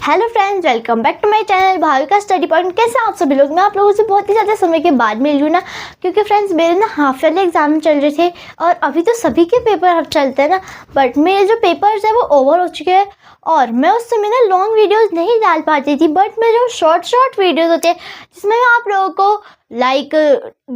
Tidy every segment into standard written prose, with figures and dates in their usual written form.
Hello friends, welcome back to my channel Bhavika study point. कैसे आप सभी लोग? मैं आप लोगों से बहुत ही ज़्यादा समय के बाद मिल रही हूँ ना, क्योंकि फ्रेंड्स मेरे ना हाफ ईयरली एग्जाम चल रहे थे और अभी तो सभी के पेपर अब चलते हैं ना, बट मेरे जो पेपर्स है वो ओवर हो चुके हैं और मैं उस समय ना लॉन्ग वीडियोस नहीं डाल पाती थी। बट मेरे जो शॉर्ट वीडियोस होते हैं जिसमें मैं आप लोगों को लाइक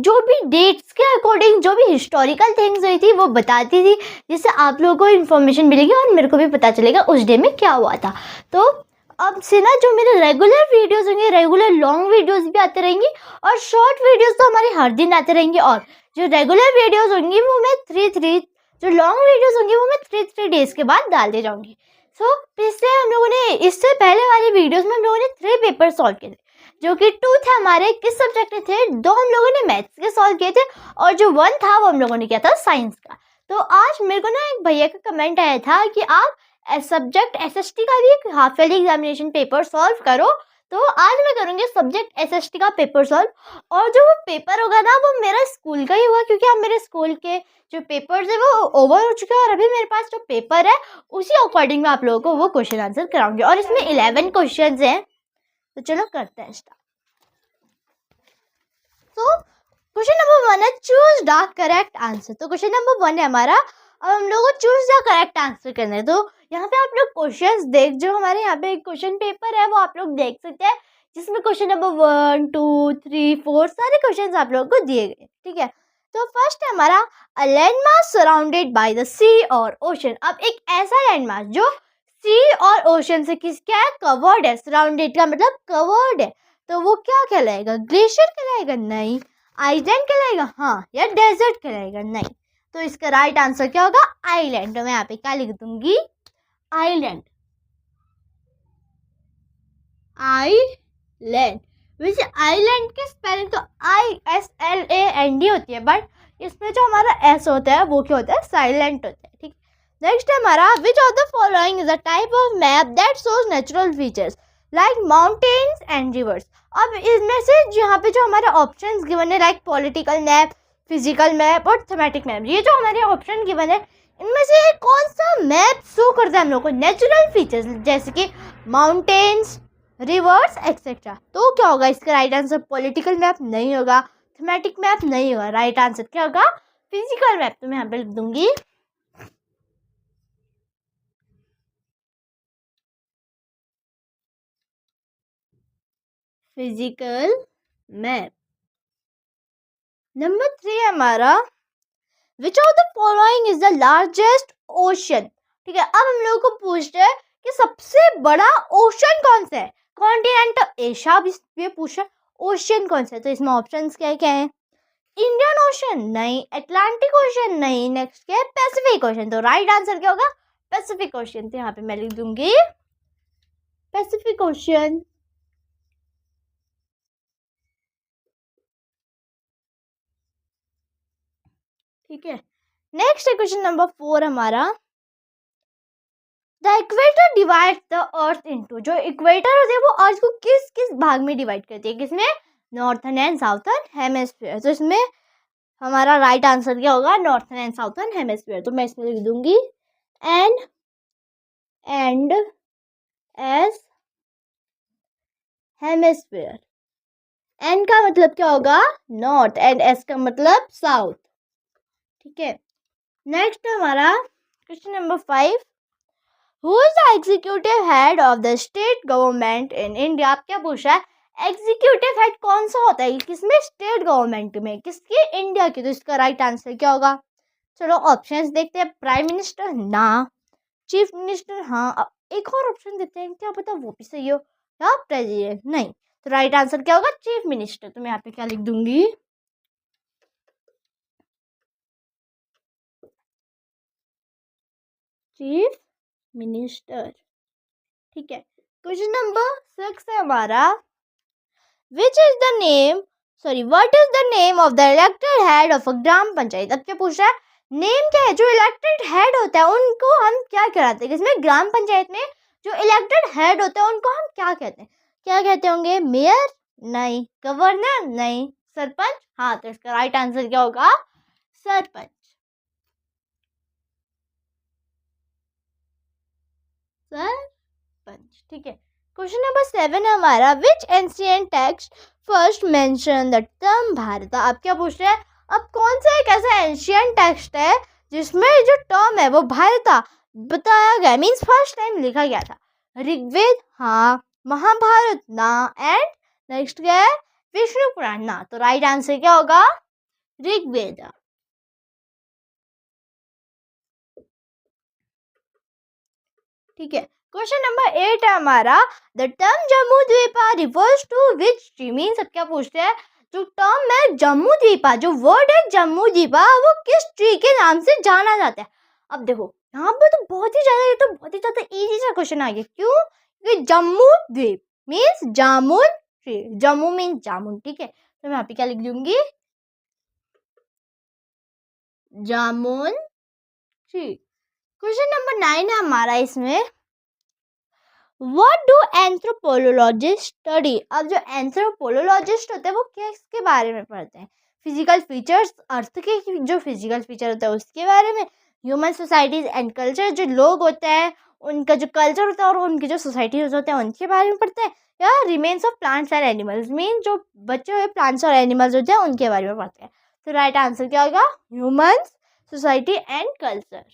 जो भी डेट्स के अकॉर्डिंग जो भी हिस्टोरिकल थिंग्स हुई थी वो बताती थी, जिससे आप लोगों को इन्फॉर्मेशन मिलेगी और मेरे को भी पता चलेगा उस डे में क्या हुआ था। तो अब से ना जो मेरे रेगुलर वीडियोस होंगे, रेगुलर लॉन्ग वीडियोस भी आते रहेंगी और शॉर्ट वीडियोस तो हमारे हर दिन आते रहेंगे। और जो रेगुलर वीडियोस होंगी वो मैं जो लॉन्ग वीडियोस होंगी वो मैं 3 डेज के बाद डालते जाऊंगी। सो इससे हम लोगों ने इससे पहले वाली वीडियोस में हम लोगों ने 3 पेपर सॉल्व किए थे, जो कि 2 थे हमारे किस सब्जेक्ट के थे, 2 हम लोगों ने मैथ्स के सॉल्व किए थे और जो 1 था वो हम लोगों ने किया था साइंस का। तो आज मेरे को ना एक भैया का कमेंट आया था कि आप सब्जेक्ट एसएसटी का भी एक half yearly examination paper solve करो। तो आज मैं करूँगी सब्जेक्ट एसएसटी का पेपर सॉल्व। और जो वो पेपर होगा ना वो मेरा स्कूल का ही होगा, क्योंकि अब मेरे स्कूल के जो पेपर्स है वो ओवर हो चुके हैं और अभी मेरे पास जो पेपर है उसी अकॉर्डिंग मैं आप लोगों को वो क्वेश्चन आंसर कराऊंगी। और इसमें 11 क्वेश्चन हैं, तो चलो करते हैं स्टार्ट। तो क्वेश्चन नंबर 1 है चूज द करेक्ट आंसर। तो क्वेश्चन नंबर 1 है हमारा, अब हम लोग को चूज द करेक्ट आंसर करना है। तो यहाँ पे आप लोग क्वेश्चंस देख, जो हमारे यहाँ पे क्वेश्चन पेपर है वो आप लोग देख सकते हैं, जिसमें क्वेश्चन नंबर 1 2 3 4 सारे क्वेश्चंस आप लोगों को दिए गए, ठीक है। तो फर्स्ट है हमारा a landmark surrounded by the sea और ओशन। अब एक ऐसा लैंडमार्क जो सी और ओशन से किस क्या है, कवर्ड है। सराउंडेड का मतलब कवर्ड है, तो वो क्या कहलाएगा? ग्लेशियर कहलाएगा? नहीं। आइलैंड कहलाएगा? हाँ। या डेजर्ट कहलाएगा? नहीं। तो इसका राइट आंसर क्या होगा? आइलैंड। तो मैं यहाँ पे क्या लिख दूंगी? आइलैंड। आइलैंड। वैसे आइलैंड की स्पेलिंग तो ISLAND होती है, बट इसमें जो हमारा एस होता है वो क्या होता है? साइलेंट होता है, ठीक। नेक्स्ट है हमारा which of the following is a type of map that shows natural features like mountains and reverse. अब इसमें से यहाँ पे जो हमारे ऑप्शंस गिवन है, like political map, physical map और थीमेटिक मैप, ये जो हमारे ऑप्शन गिवन है इनमें से कौन सा मैप शो करता है हम लोग को नेचुरल फीचर्स, जैसे कि माउंटेन्स, रिवर्स एक्सेट्रा। तो क्या होगा इसका राइट आंसर? पॉलिटिकल मैप नहीं होगा, थीमेटिक मैप नहीं होगा। राइट आंसर क्या होगा? Physical map. तो मैं यहाँ पे लिख दूंगी फिजिकल मैप। नंबर 3 है हमारा which of the following is the largest ocean. ठीक है, अब हम लोगों को पूछते हैं कि सबसे बड़ा ओशन कौन सा है। कॉन्टिनेंट एशिया भी पूछा, ओशन कौन सा है? तो इसमें ऑप्शंस क्या क्या है? इंडियन ओशन नहीं, अटलांटिक ओशन नहीं, नेक्स्ट क्या है? Pacific ocean. तो राइट आंसर क्या होगा? Pacific ocean. तो यहाँ पे मैं लिख दूंगी पैसिफिक ओशन। ठीक है, नेक्स्ट है क्वेश्चन नंबर 4 हमारा the equator divide the earth into. जो इक्वेटर होती है वो अर्थ को किस किस भाग में डिवाइड करती है? किसमें? Northern and southern hemisphere. तो इसमें हमारा राइट आंसर क्या होगा? Northern and southern hemisphere. तो मैं इसमें लिख दूंगी एंड एस हेमिस्फीयर। एन का मतलब क्या होगा? नॉर्थ, एंड एस का मतलब साउथ, ठीक है। नेक्स्ट हमारा question number 5 who is the executive head of the state government in India. आप क्या पूछा है? एग्जीक्यूटिव हेड कौन सा होता है किसमें? स्टेट गवर्नमेंट में। किसकी? इंडिया की। तो इसका राइट आंसर क्या होगा? चलो ऑप्शंस देखते हैं। प्राइम मिनिस्टर ना, चीफ मिनिस्टर हाँ, एक और ऑप्शन देते हैं, क्या पता वो भी सही हो, या प्रेसिडेंट नहीं। तो राइट आंसर क्या होगा? Chief minister. तो मैं यहाँ पे क्या लिख दूंगी? चीफ मिनिस्टर, ठीक है। क्वेश्चन नंबर 6 है हमारा which is the name what is the name of the elected head of a gram panchayat. अब क्या पूछ रहा है? नेम क्या है? जो इलेक्टेड हेड होता है उनको हम क्या कहते हैं? किसमें? ग्राम पंचायत में जो इलेक्टेड हेड होता है उनको हम क्या कहते हैं? क्या कहते होंगे? मेयर नहीं, गवर्नर नहीं, सरपंच हाँ। तो इसका राइट आंसर क्या होगा? सरपंच। सरपंच, ठीक है। क्वेश्चन नंबर 7 है हमारा, which ancient text first mention the term Bharat. आप क्या पूछ रहे हैं, अब कौन सा एक ऐसा एंशिएंट टेक्स्ट है जिसमें जो टर्म है वो भारत बताया गया, मीन्स फर्स्ट टाइम लिखा गया था। ऋग्वेद हाँ, महाभारत ना, एंड नेक्स्ट क्या है, विष्णु पुराण ना। तो राइट आंसर क्या होगा, ऋग्वेद। ठीक है, क्वेश्चन नंबर 8 है हमारा, the term Jambu Dvipa refers to which tree. Means अब क्या पूछते हैं, जो टर्म है जम्मू द्वीपा, जो वर्ड है जम्मू द्वीपा, वो किस ट्री के नाम से जाना जाता है। अब देखो यहाँ पे तो बहुत ही ज्यादा, ये तो बहुत ही ज्यादा इजी सा क्वेश्चन आ गया। क्यों, क्योंकि जम्मू द्वीप मीन्स जामुन ट्री, जम्मू मीन्स जामुन। ठीक है, तो मैं यहाँ पे क्या लिख दूंगी, जामुन ट्री। क्वेश्चन नंबर 9 है हमारा इसमें, What do anthropologists study। अब जो एंथ्रोपोलॉजिस्ट होते हैं वो किसके बारे में पढ़ते हैं, फिजिकल फीचर्स, अर्थ के जो फिजिकल फीचर होता है उसके बारे में, ह्यूमन सोसाइटीज एंड कल्चर, जो लोग होते हैं उनका जो कल्चर होता है और उनकी जो सोसाइटी होते हैं उनके बारे में पढ़ते हैं, या remains of plants and animals, mean जो बचे हुए प्लांट्स और एनिमल्स होते हैं उनके बारे में पढ़ते हैं। तो राइट आंसर क्या होगा, human society and culture.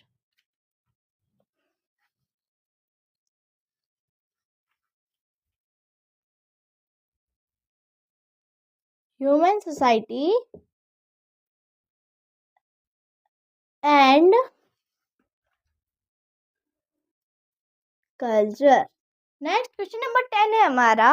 Human society and culture. Next question number 10 है हमारा,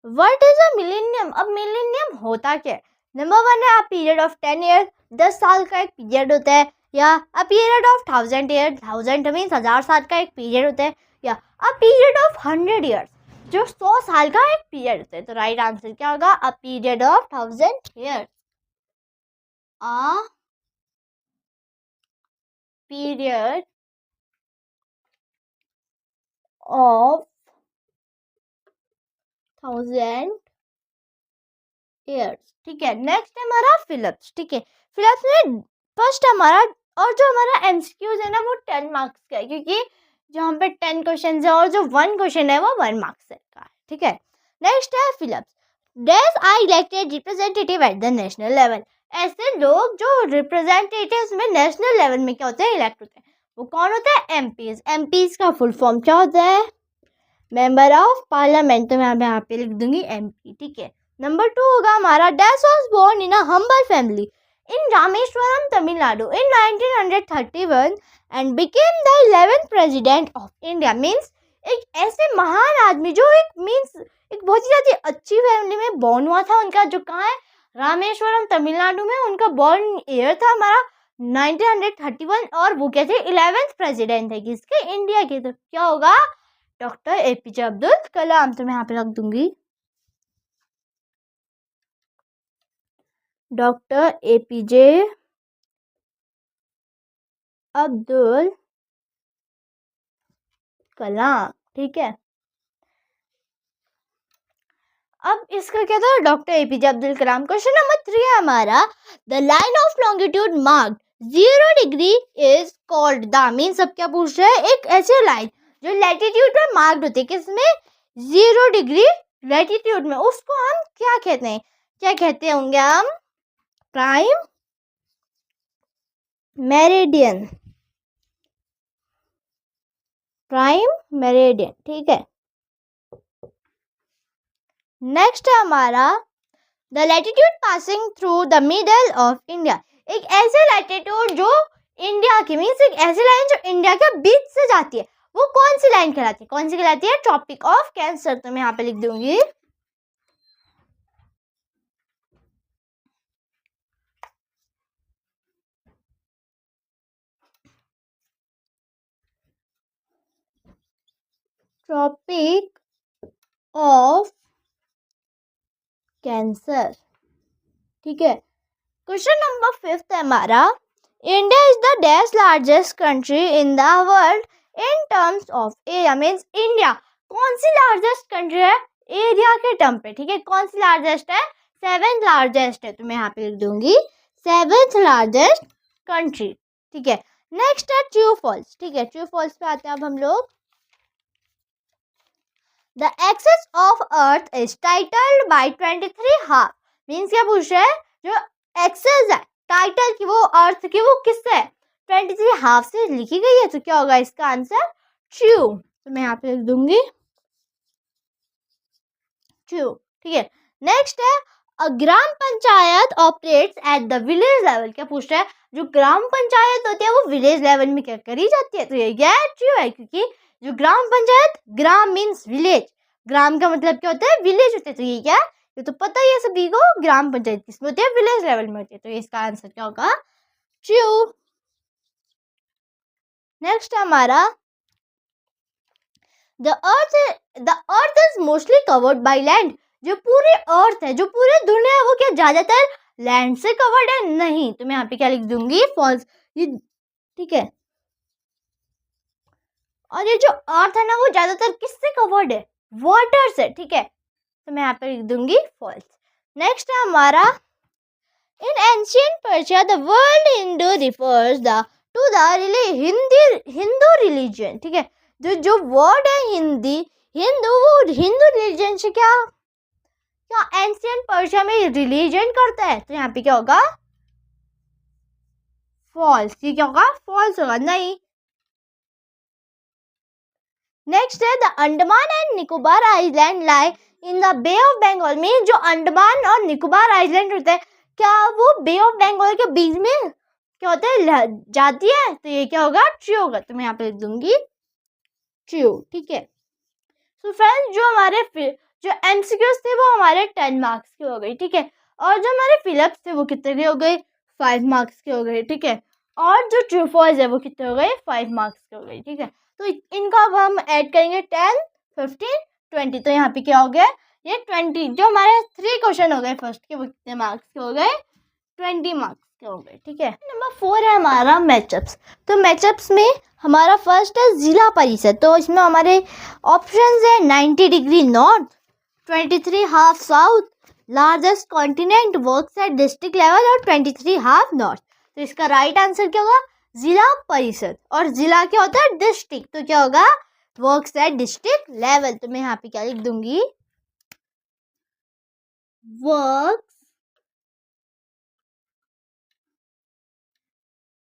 व्हाट इज अ मिलेनियम। अब मिलेनियम होता क्या है, नंबर 1 है अ पीरियड ऑफ 10 ईयर, 10 साल का एक पीरियड होता है, या a period of 1000 year, 1000 means 1000 साल का एक पीरियड होता है, या अ पीरियड ऑफ 100 ईयर्स, जो 100 साल का एक पीरियड होता है। तो राइट आंसर क्या होगा, a period of 1000 years, a period of 1000 years. ठीक है, नेक्स्ट है हमारा फिलिप्स। ठीक है, फिलिप्स में फर्स्ट हमारा, और जो हमारा एमसीक्यूज है ना वो 10 मार्क्स का है, क्योंकि जहाँ पे 10 क्वेश्चन है और जो 1 क्वेश्चन है वो 1 मार्क्स का है। ठीक है, नेक्स्ट है fill ups, dash I elected representative at the national level. ऐसे लोग जो रिप्रेजेंटेटिव्स में नेशनल लेवल में क्या होते हैं, इलेक्ट होते हैं, वो कौन होता है, एमपीज। एमपीज का फुल फॉर्म क्या होता है, मेंबर ऑफ पार्लियामेंट। तो मैं यहाँ पे लिख दूंगी एमपी। ठीक है, नंबर 2 होगा हमारा, dash was born in a humble family in Rameswaram Tamil Nadu in 1931 and became the 11th president of India. Means एक ऐसे महान आदमी जो एक मीन्स एक बहुत ही ज़्यादा अच्छी फैमिली में बॉर्न हुआ था, उनका जो कहाँ है, रामेश्वरम तमिलनाडु में उनका बॉर्न ईयर था हमारा 1931, और वो क्या थे, 11th प्रेसिडेंट है किसके, इंडिया के। तो क्या होगा, डॉक्टर एपीजे अब्दुल कलाम। तो मैं यहाँ पे रख दूंगी डॉक्टर एपीजे अब्दुल कलाम। ठीक है, अब इसका क्या था, doctor APJ Abdul Kalam. Question number 3 है हमारा, the line of longitude marked 0 degree is called the. Means अब क्या पूछ रहे हैं, एक ऐसी लाइन जो लैटिट्यूड में मार्क्ड होती है, किसमें, 0 डिग्री लैटिट्यूड में, उसको हम क्या कहते हैं, क्या कहते होंगे हम, प्राइम मेरिडियन, प्राइम मेरिडियन। ठीक है, नेक्स्ट है हमारा, the latitude passing through the middle of India. एक ऐसे लैटिट्यूड जो इंडिया की, मीन्स एक ऐसी लाइन जो इंडिया के बीच से जाती है, वो कौन सी लाइन कहलाती है, कौन सी कहलाती है, ट्रॉपिक ऑफ कैंसर। तो मैं यहाँ पे लिख दूंगी ट्रॉपिक ऑफ कैंसर। ठीक है, क्वेश्चन नंबर 5 है हमारा, India is the dash largest country in the world in terms of area. Means India कौन सी लार्जेस्ट कंट्री है एरिया के टर्म पे। ठीक है, कौन सी लार्जेस्ट है, 7th लार्जेस्ट है। तो मैं यहाँ पे लिख दूंगी 7th लार्जेस्ट कंट्री। ठीक है, नेक्स्ट है ट्रू फॉल्स। ठीक है, ट्रू फॉल्स पे आते हैं अब हम लोग, the axis of earth is tilted by 23 half. Means क्या पूछ रहा है, जो एक्सेस है टाइटल की वो अर्थ की वो किससे है, 23 हाफ से लिखी गई है। तो क्या होगा इसका आंसर, ट्रू। तो मैं यहाँ पे लिख दूंगी ट्रू। ठीक है, नेक्स्ट है a gram panchayat operates at the village level. क्या पूछ रहा है, जो ग्राम पंचायत होती है वो विलेज लेवल में क्या करी जाती है। तो ये क्या है, ट्रू है, क्योंकि जो ग्राम पंचायत, ग्राम मीन्स विलेज, ग्राम का मतलब क्या होता है, विलेज होता है। तो ये क्या है, ये तो पता ही है सभी को, ग्राम पंचायत किसमें होती है, विलेज लेवल में होती है। तो इसका आंसर क्या होगा, ट्रू। नेक्स्ट हमारा the earth is mostly covered by land. जो पूरी अर्थ है, जो पूरी दुनिया है, वो क्या ज्यादातर लैंड से कवर्ड है, नहीं। तो मैं यहाँ पे क्या लिख दूंगी, फॉल्स। ये ठीक है, और ये जो अर्थ है ना वो ज्यादातर किससे कवर्ड है, वाटर से। ठीक है, तो मैं यहाँ पे लिख दूंगी फॉल्स। नेक्स्ट है हमारा in ancient Persia the world Hindu refers the two the Hindu religion. ठीक है, जो जो वर्ड है हिंदी, हिंदू, वो हिंदू रिलीजन से क्या क्या एंशियंट पर्शिया में रिलीजन करता है। तो यहाँ पे क्या होगा, फॉल्स। ये क्या होगा, फॉल्स होगा, नहीं। नेक्स्ट है the Andaman and Nicobar island lie in the Bay of Bengal. में जो अंडमान और निकोबार आइलैंड होते हैं, क्या वो बे ऑफ बंगाल के बीच में क्या होता है, जाती है। तो ये क्या होगा, ट्रू होगा। तो मैं यहाँ पे लिख दूंगी ट्रू। ठीक है, तो फ्रेंड्स जो हमारे जो एमसीक्यूज थे वो हमारे 10 मार्क्स के हो गए। ठीक है, और जो हमारे फिलअप्स थे वो कितने के हो गए, 5 मार्क्स के हो गए। ठीक है, और जो ट्रू फॉल्स है वो कितने हो गए, 5 मार्क्स के हो गए। ठीक है, तो इनका अब हम ऐड करेंगे 10, 15, 20। तो यहाँ पे क्या हो गया, ये 20, जो हमारे 3 क्वेश्चन हो गए फर्स्ट के, वो कितने मार्क्स के हो गए, 20 मार्क्स के हो गए। ठीक है, नंबर 4 है हमारा मैचअप्स। तो मैचअप्स में हमारा फर्स्ट है जिला परिषद। तो इसमें हमारे ऑप्शंस है 90 degree north, 23 half south, largest continent, works at district level, और 23 हाफ नॉर्थ। तो इसका राइट आंसर क्या होगा, जिला परिषद। और जिला क्या होता है, डिस्ट्रिक्ट। तो क्या होगा, वर्क्स एट डिस्ट्रिक्ट लेवल। तो मैं यहाँ पे क्या लिख दूंगी, वर्क्स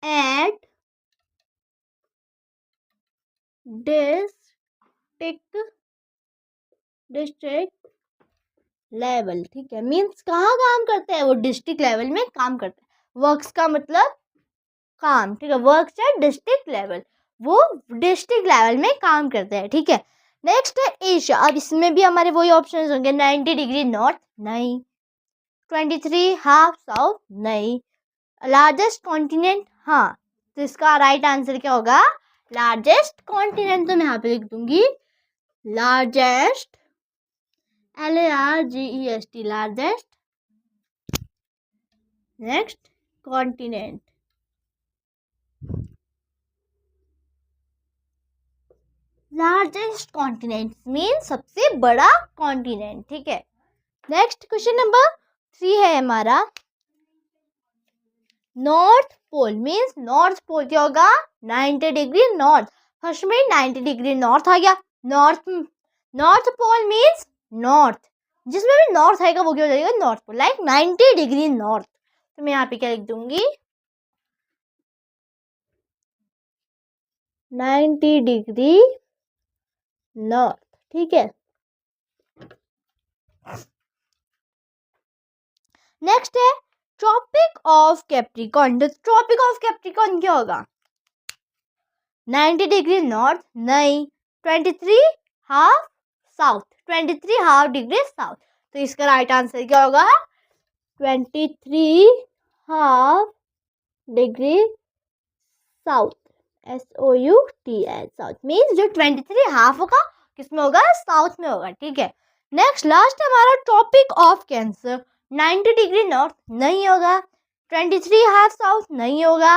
एट डिस्ट्रिक्ट लेवल। ठीक है, मीन्स कहाँ काम करते हैं, वो डिस्ट्रिक्ट लेवल में काम करते हैं। वर्क्स का मतलब काम। ठीक है, वर्क्स एट डिस्ट्रिक्ट लेवल, वो डिस्ट्रिक्ट लेवल में काम करते हैं। ठीक है, नेक्स्ट है एशिया। अब इसमें भी हमारे वही ऑप्शन होंगे, 90 डिग्री नॉर्थ नहीं, 23 हाफ साउथ नहीं, लार्जेस्ट कॉन्टिनेंट हाँ। तो इसका राइट आंसर क्या होगा, लार्जेस्ट कॉन्टिनेंट। तो मैं यहाँ पे लिख दूंगी largest, LARGEST, largest. Next, continent, largest continent mean सबसे बड़ा कॉन्टिनेंट। ठीक है, नेक्स्ट क्वेश्चन नंबर 3 है हमारा north pole. Means north pole क्या होगा, 90 डिग्री नॉर्थ। फर्स्ट में 90 डिग्री नॉर्थ आ गया, नॉर्थ पोल मीन्स नॉर्थ, जिसमें भी नॉर्थ आएगा वो क्या हो जाएगा, north pole, like 90 degree north. तो मैं यहाँ पे क्या लिख दूंगी, 90 डिग्री नॉर्थ। ठीक है, नेक्स्ट है ट्रॉपिक ऑफ कैप्रिकॉर्न। तो ट्रॉपिक ऑफ कैप्रिकॉर्न क्या होगा, 90 डिग्री नॉर्थ नहीं, 23 half south, 23 half degree south. तो इसका राइट आंसर क्या होगा, 23 half degree south, SOUTH, south means जो 23 हाफ होगा किसमें होगा, साउथ में होगा। ठीक है, नेक्स्ट लास्ट हमारा topic of cancer. 90 degree north नहीं होगा, 23 हाफ साउथ नहीं होगा,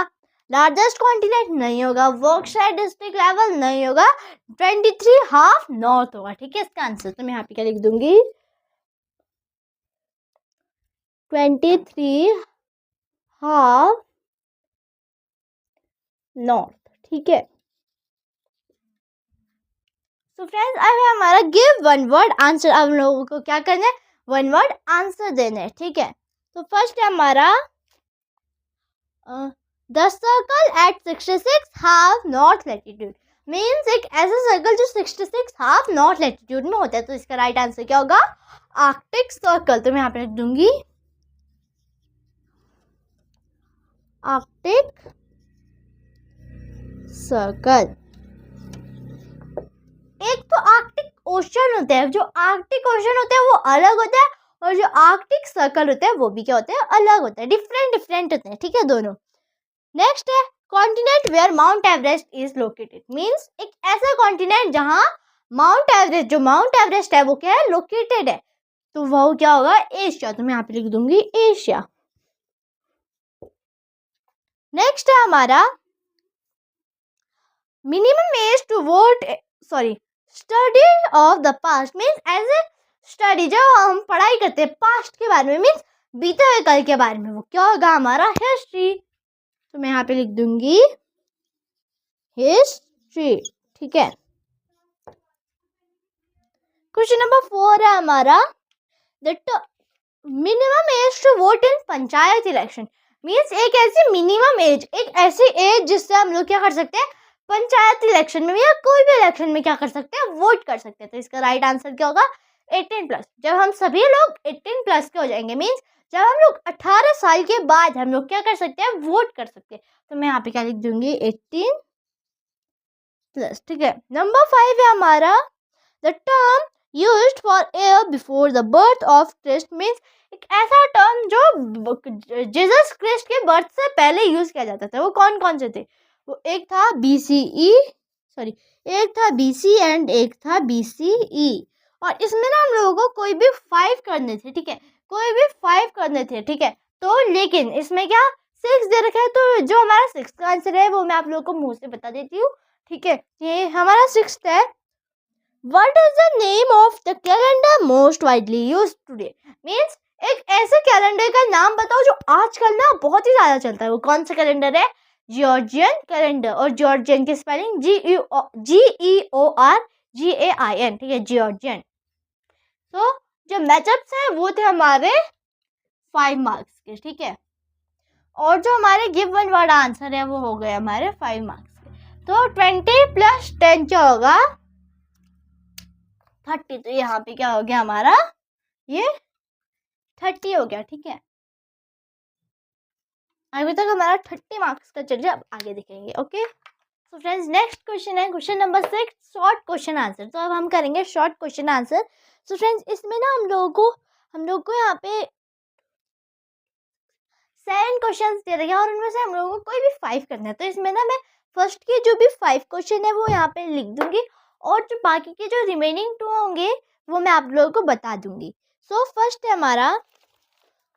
लार्जेस्ट कॉन्टिनेंट नहीं होगा, वर्कशायर डिस्ट्रिक्ट लेवल नहीं होगा, 23 हाफ नॉर्थ होगा। ठीक है, इसका आंसर तो मैं यहाँ पे क्या लिख दूंगी, 23 हाफ नॉर्थ। ठीक है, सो फ्रेंड्स अब है हमारा गिव वन वर्ड आंसर। अब हम लोगों को क्या करना है, वन वर्ड आंसर देना है, ठीक है। तो फर्स्ट है हमारा the circle eight 66 half north latitude. Means एक ऐसा सर्कल जो 66 हाफ नॉर्थ लैटिट्यूड में होता है। तो इसका राइट आंसर क्या होगा, आर्कटिक सर्कल। तो मैं यहाँ पे लिख दूंगी आर्कटिक सर्कल। एक तो आर्कटिक ओशन होता है, जो आर्कटिक ओशन होता है वो अलग होता है, और जो आर्कटिक सर्कल होता है वो भी क्या होता है, अलग होता है, डिफरेंट डिफरेंट होते हैं, ठीक है दोनों। नेक्स्ट है continent where Mount Everest is located. Means एक ऐसा कॉन्टिनेंट जहां माउंट एवरेस्ट, जो माउंट एवरेस्ट है वो क्या है, लोकेटेड है। तो वो क्या होगा, एशिया। तो मैं यहाँ पे लिख दूंगी एशिया। नेक्स्ट है हमारा minimum age to vote, sorry study of the past. Means as a study, जब हम पढ़ाई करते हैं पास्ट के बारे में, मीन्स बीते हुए कल के बारे में, वो क्या होगा हमारा हिस्ट्री। तो मैं यहाँ पे लिख दूंगी हिस्ट्री, ठीक है। क्वेश्चन नंबर 4 है हमारा the minimum age to vote in panchayat election. Means एक ऐसी मिनिमम एज, एक ऐसी एज जिससे हम लोग क्या कर सकते हैं, पंचायत इलेक्शन में या कोई भी इलेक्शन में क्या कर सकते हैं, वोट कर सकते हैं। तो इसका राइट आंसर क्या होगा, 18 प्लस। जब हम सभी लोग 18 प्लस के हो जाएंगे, मीन्स जब हम लोग 18 साल के बाद हम लोग क्या कर सकते हैं, वोट कर सकते हैं। तो मैं यहाँ पे क्या लिख दूंगी, 18 प्लस, ठीक है। नंबर 5 है हमारा the term used for era before the birth of Christ. Means एक ऐसा टर्म जो जीसस क्रिस्ट के बर्थ से पहले यूज किया जाता था, वो कौन कौन से थे। वो एक था बीसीई, सॉरी एक था बीसी एंड एक था बीसीई। और इसमें ना हम लोगों को कोई भी 5 करने थे, ठीक है, कोई भी 5 करने थे, ठीक है। तो लेकिन इसमें क्या 6 दे रखा है, तो जो हमारा 6 का आंसर है वो मैं आप लोगों को मुंह से बता देती हूँ, ठीक है। ये हमारा 6 है। What is the name of the calendar most widely used today? Means एक ऐसे कैलेंडर का नाम बताओ जो आजकल ना बहुत ही ज्यादा चलता है। वो कौन सा कैलेंडर है, जॉर्जियन कैलेंडर। और जॉर्जियन की स्पेलिंग GEORGAIN, ठीक है, जॉर्जियन। तो जो मैचअप्स है वो थे हमारे 5 मार्क्स के, ठीक है। और जो हमारे गिव वन वर्ड आंसर है वो हो गए हमारे 5 मार्क्स के। तो 20 + 10 क्या होगा, 30। तो यहाँ पे क्या हो गया हमारा, ये 30 हो गया, ठीक है। अभी तक हमारा 30 मार्क्स का चल रहा है, अब आगे देखेंगे, ओके। तो फ्रेंड्स नेक्स्ट क्वेश्चन है question number 6, short question answer. तो अब हम करेंगे शॉर्ट क्वेश्चन आंसर। तो फ्रेंड्स इसमें ना हम लोगों को यहाँ पे 7 क्वेश्चंस दे रखे हैं, और उनमें से हम लोगों को कोई भी 5 करना है। तो इसमें ना मैं फर्स्ट के जो भी 5 क्वेश्चन है वो यहाँ पे लिख दूंगी, और जो बाकी के जो रिमेनिंग 2 होंगे वो मैं आप लोगों को बता दूंगी। सो फर्स्ट है हमारा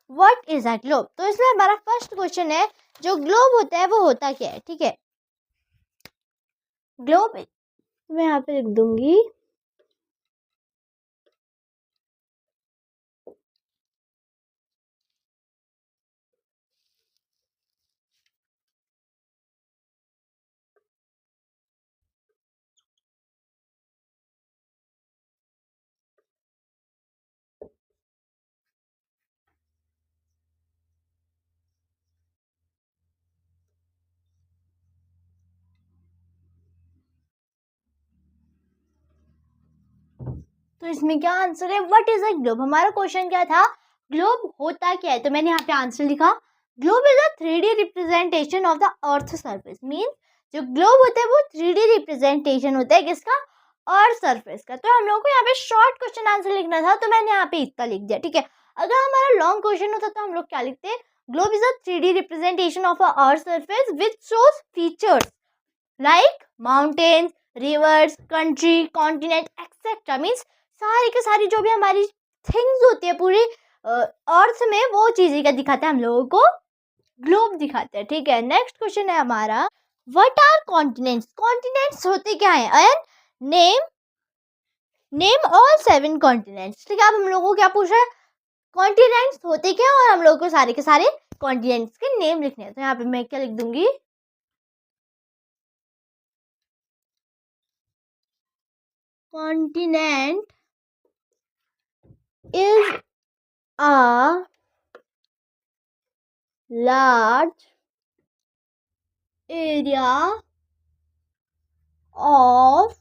व्हाट इज अ ग्लोब। तो इसमें हमारा फर्स्ट क्वेश्चन है जो ग्लोब होता है वो होता क्या है, ठीक है। ग्लोब मैं यहाँ पे लिख दूंगी तो इसमें क्या आंसर है, व्हाट इज अ ग्लोब। हमारा क्वेश्चन क्या था, ग्लोब होता क्या है। तो मैंने यहाँ पे आंसर लिखा, globe is a 3D representation of the earth surface. Mean जो ग्लोब होता है वो 3D रिप्रेजेंटेशन होता है किसका, अर्थ सरफेस का। तो हम लोगों को यहाँ पे शॉर्ट क्वेश्चन आंसर लिखना था, तो मैंने यहाँ पे इतना लिख दिया, ठीक है। अगर हमारा लॉन्ग क्वेश्चन होता तो हम लोग क्या लिखते, globe is a 3D representation of a earth surface which shows features like mountains, reverse, country, continent etcetera. Means सारी की सारी जो भी हमारी थिंग्स होती है पूरी अर्थ में, वो चीजें क्या दिखाते हैं हम लोगों को, ग्लोब दिखाते हैं, ठीक है। नेक्स्ट क्वेश्चन है हमारा व्हाट आर कॉन्टिनेंट्स। कॉन्टिनेंट्स होते क्या है, एंड नेम ऑल 7 कॉन्टिनेंट्स, ठीक है। अब हम लोगों को क्या पूछ रहा है, कॉन्टिनेंट्स होते क्या, और हम लोगों को सारे के सारे कॉन्टिनेंट्स के नेम लिखने हैं। तो यहाँ पे मैं क्या लिख दूंगी, continent is a large area of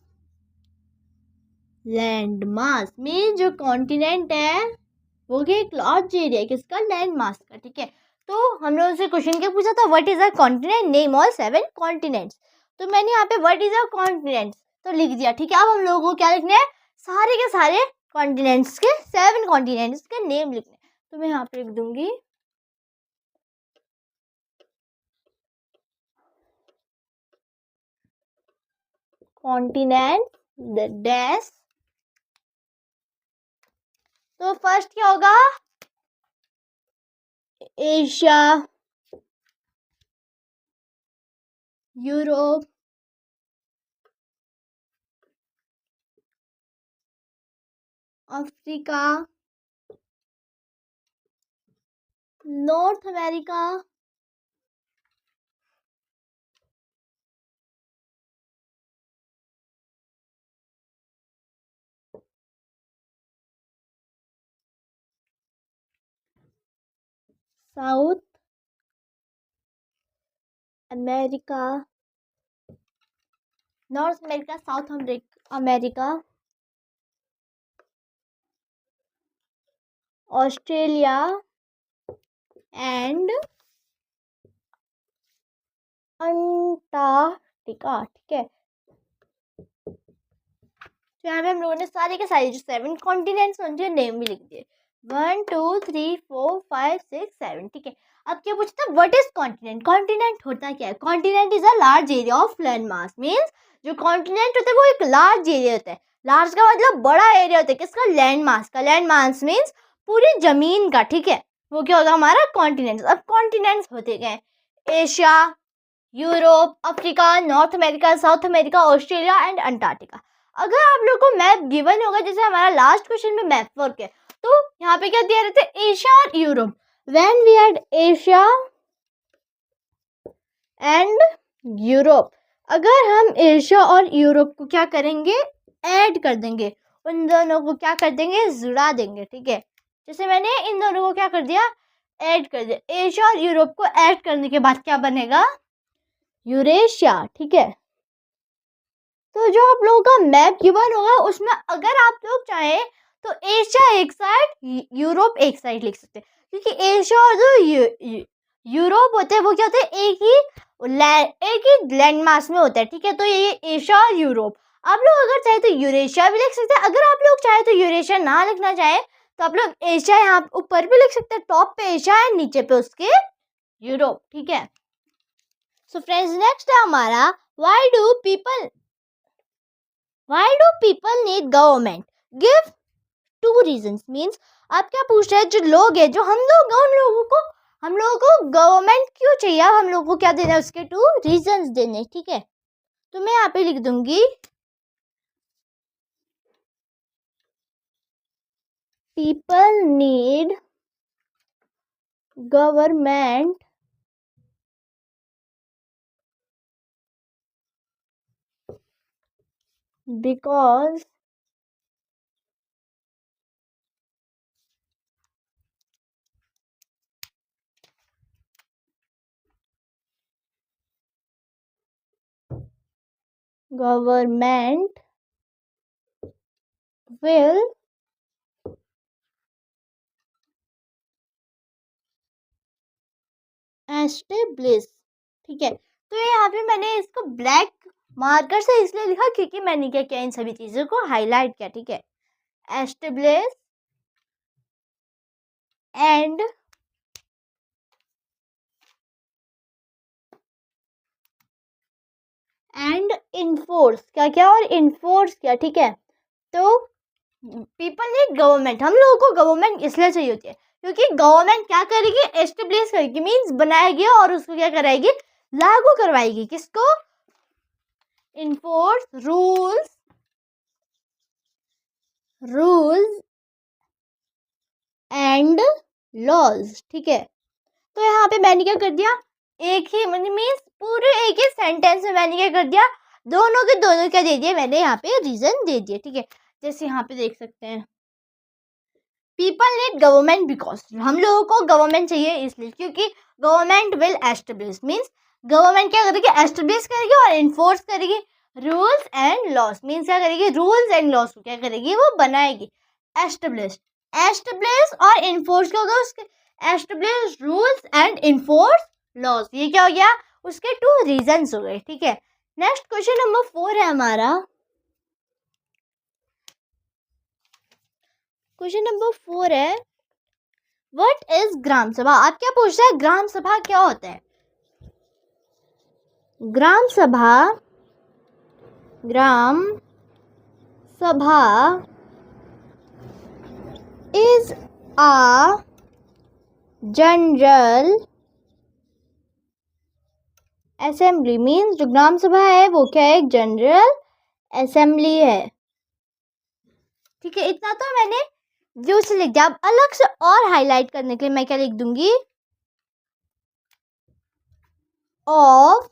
land mass में जो कॉन्टिनेंट है वो क्या एक लार्ज एरिया है किसका लैंड मास का। ठीक है, तो हम लोगों से क्वेश्चन क्या पूछा था, what is a continent, name all 7 continents. तो मैंने यहाँ पे व्हाट इज अ कॉन्टिनेंट तो लिख दिया। ठीक है, अब हम लोगों को क्या लिखना है, सारे के सारे कॉन्टिनेंट्स के 7 कॉन्टिनेंट्स के नेम लिखने। तो मैं यहाँ पे लिख दूंगी कॉन्टिनेंट द डैश। तो फर्स्ट क्या होगा, Asia, Europe, Africa, north America, south America, north America, south America, Australia and Antarctica. ठीक है, तो यहाँ पे हम लोगों ने सारे के सारे जो 7 कॉन्टिनेंट्स उनके नेम भी लिख दिए, 1 2 3 4 5 6 7। ठीक है, अब क्या पूछता है, व्हाट इज कॉन्टिनेंट। कॉन्टिनेंट होता क्या है, continent is a large area of land mass. Means जो कॉन्टिनेंट होता है वो एक लार्ज एरिया होता है। लार्ज का मतलब बड़ा एरिया होता है किसका, लैंड मास का। लैंड मास मीन्स पूरी जमीन का। ठीक है, वो क्या होगा हमारा कॉन्टिनेंट। अब कॉन्टिनेंट्स होते गए, Asia, Europe, Africa, north America, south America, Australia and Antarctica. अगर आप लोग को मैप गिवन होगा, जैसे हमारा लास्ट क्वेश्चन में मैप वर्क है, तो यहाँ पे क्या दिया रहता है, एशिया और Europe. When we had Asia and Europe, अगर हम एशिया और यूरोप को क्या करेंगे, ऐड कर देंगे, उन दोनों को क्या कर देंगे, जुड़ा देंगे। ठीक है, जैसे मैंने इन दोनों को क्या कर दिया, ऐड कर दिया। एशिया और यूरोप को ऐड करने के बाद क्या बनेगा, यूरेशिया। ठीक है, तो जो आप लोगों का मैप गिवन होगा उसमें अगर आप लोग चाहें तो एशिया एक साइड, यूरोप एक साइड लिख सकते हैं, क्योंकि एशिया और जो यूरोप होते हैं वो क्या होते हैं, एक ही लैंड मास में होता है। ठीक है, तो ये एशिया और यूरोप। आप लोग अगर चाहे तो यूरेशिया भी लिख सकते हैं। अगर आप लोग चाहे तो यूरेशिया ना लिखना चाहे तो आप लोग एशिया यहाँ ऊपर भी लिख सकते हैं, टॉप पे एशिया है, नीचे पे उसके यूरोप। ठीक है, सो फ्रेंड्स नेक्स्ट है हमारा, why do people need government, give 2 reasons। Means आप क्या पूछ रहे हैं, जो लोग हैं, जो हम लोगों को गवर्नमेंट क्यों चाहिए, अब हम लोगों को क्या देना है, उसके 2 रीजंस देने। ठीक है, तो मैं यहाँ पे लिख दूंगी, people need government because government will establish। ठीक है, तो यहाँ पे मैंने इसको ब्लैक मार्कर से इसलिए लिखा क्योंकि मैंने क्या किया, इन सभी चीजों को हाईलाइट किया। ठीक है, एस्टेब्लिश एंड इन्फोर्स, क्या क्या, और इन्फोर्स किया। ठीक है, तो पीपल नीड गवर्नमेंट, हम लोगों को गवर्नमेंट इसलिए चाहिए होती है क्योंकि गवर्नमेंट क्या करेगी, एस्टेब्लिश करेगी, मीन्स बनाएगी और उसको क्या कराएगी, लागू करवाएगी। किसको, इन्फोर्स रूल्स एंड लॉज। ठीक है, तो यहाँ पे मैंने क्या कर दिया, एक ही मीन्स पूरे एक ही सेंटेंस में मैंने क्या कर दिया, दोनों के दोनों क्या दे दिए मैंने यहाँ पे रीजन दे दिए, ठीक है। जैसे यहाँ पे देख सकते हैं, पीपल नीड गवर्नमेंट बिकॉज, हम लोगों को गवर्नमेंट चाहिए इसलिए क्योंकि government will establish, means government क्या करेगी, एस्टेब्लिश करेगी और इन्फोर्स करेगी रूल्स एंड लॉस, मीन्स क्या करेगी, रूल्स एंड लॉस को क्या करेगी, वो बनाएगी। एस्टेब्लिश, एस्टेब्लिश और इन्फोर्स क्या होगा उसके, establish rules and enforce loss, ये क्या हो गया, उसके 2 रीजंस हो गए, ठीक है। नेक्स्ट क्वेश्चन नंबर 4 है हमारा, क्वेश्चन नंबर 4 है व्हाट इज ग्राम सभा। आप क्या पूछ रहे हैं, ग्राम सभा क्या होता है। ग्राम सभा, ग्राम सभा is a general assembly, means जो ग्राम सभा है वो क्या है, एक जनरल असेंबली है, ठीक है। इतना तो मैंने जो से लिख दिया। अब अलग से और हाईलाइट करने के लिए मैं क्या लिख दूंगी, ऑफ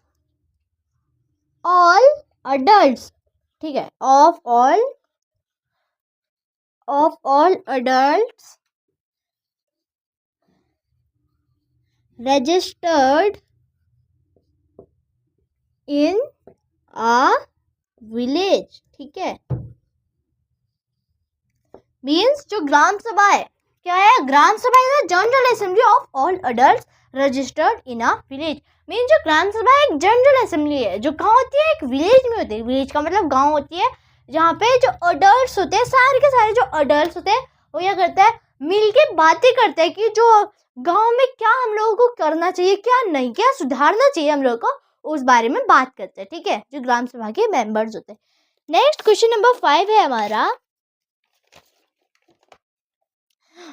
ऑल अडल्ट्स, ठीक है, of all adults registered in a village, ठीक है। मीन्स जो ग्राम सभा है क्या है, ग्राम सभा is a general assembly of all adults registered in a village. Means जो ग्राम सभा एक जनरल असेंबली है जो कहाँ होती है, एक विलेज में होती है। विलेज का मतलब गांव होती है, जहाँ पे जो अडल्ट्स होते हैं, सारे के सारे जो अडल्ट्स होते हैं वो क्या करते हैं, मिल के बातें करते हैं कि जो गांव में क्या हम लोगों को करना चाहिए, क्या नहीं, क्या सुधारना चाहिए हम लोगों को, उस बारे में बात करते हैं, ठीक है, जो ग्राम सभा के मेंबर्स होते हैं। नेक्स्ट क्वेश्चन नंबर 5 है हमारा,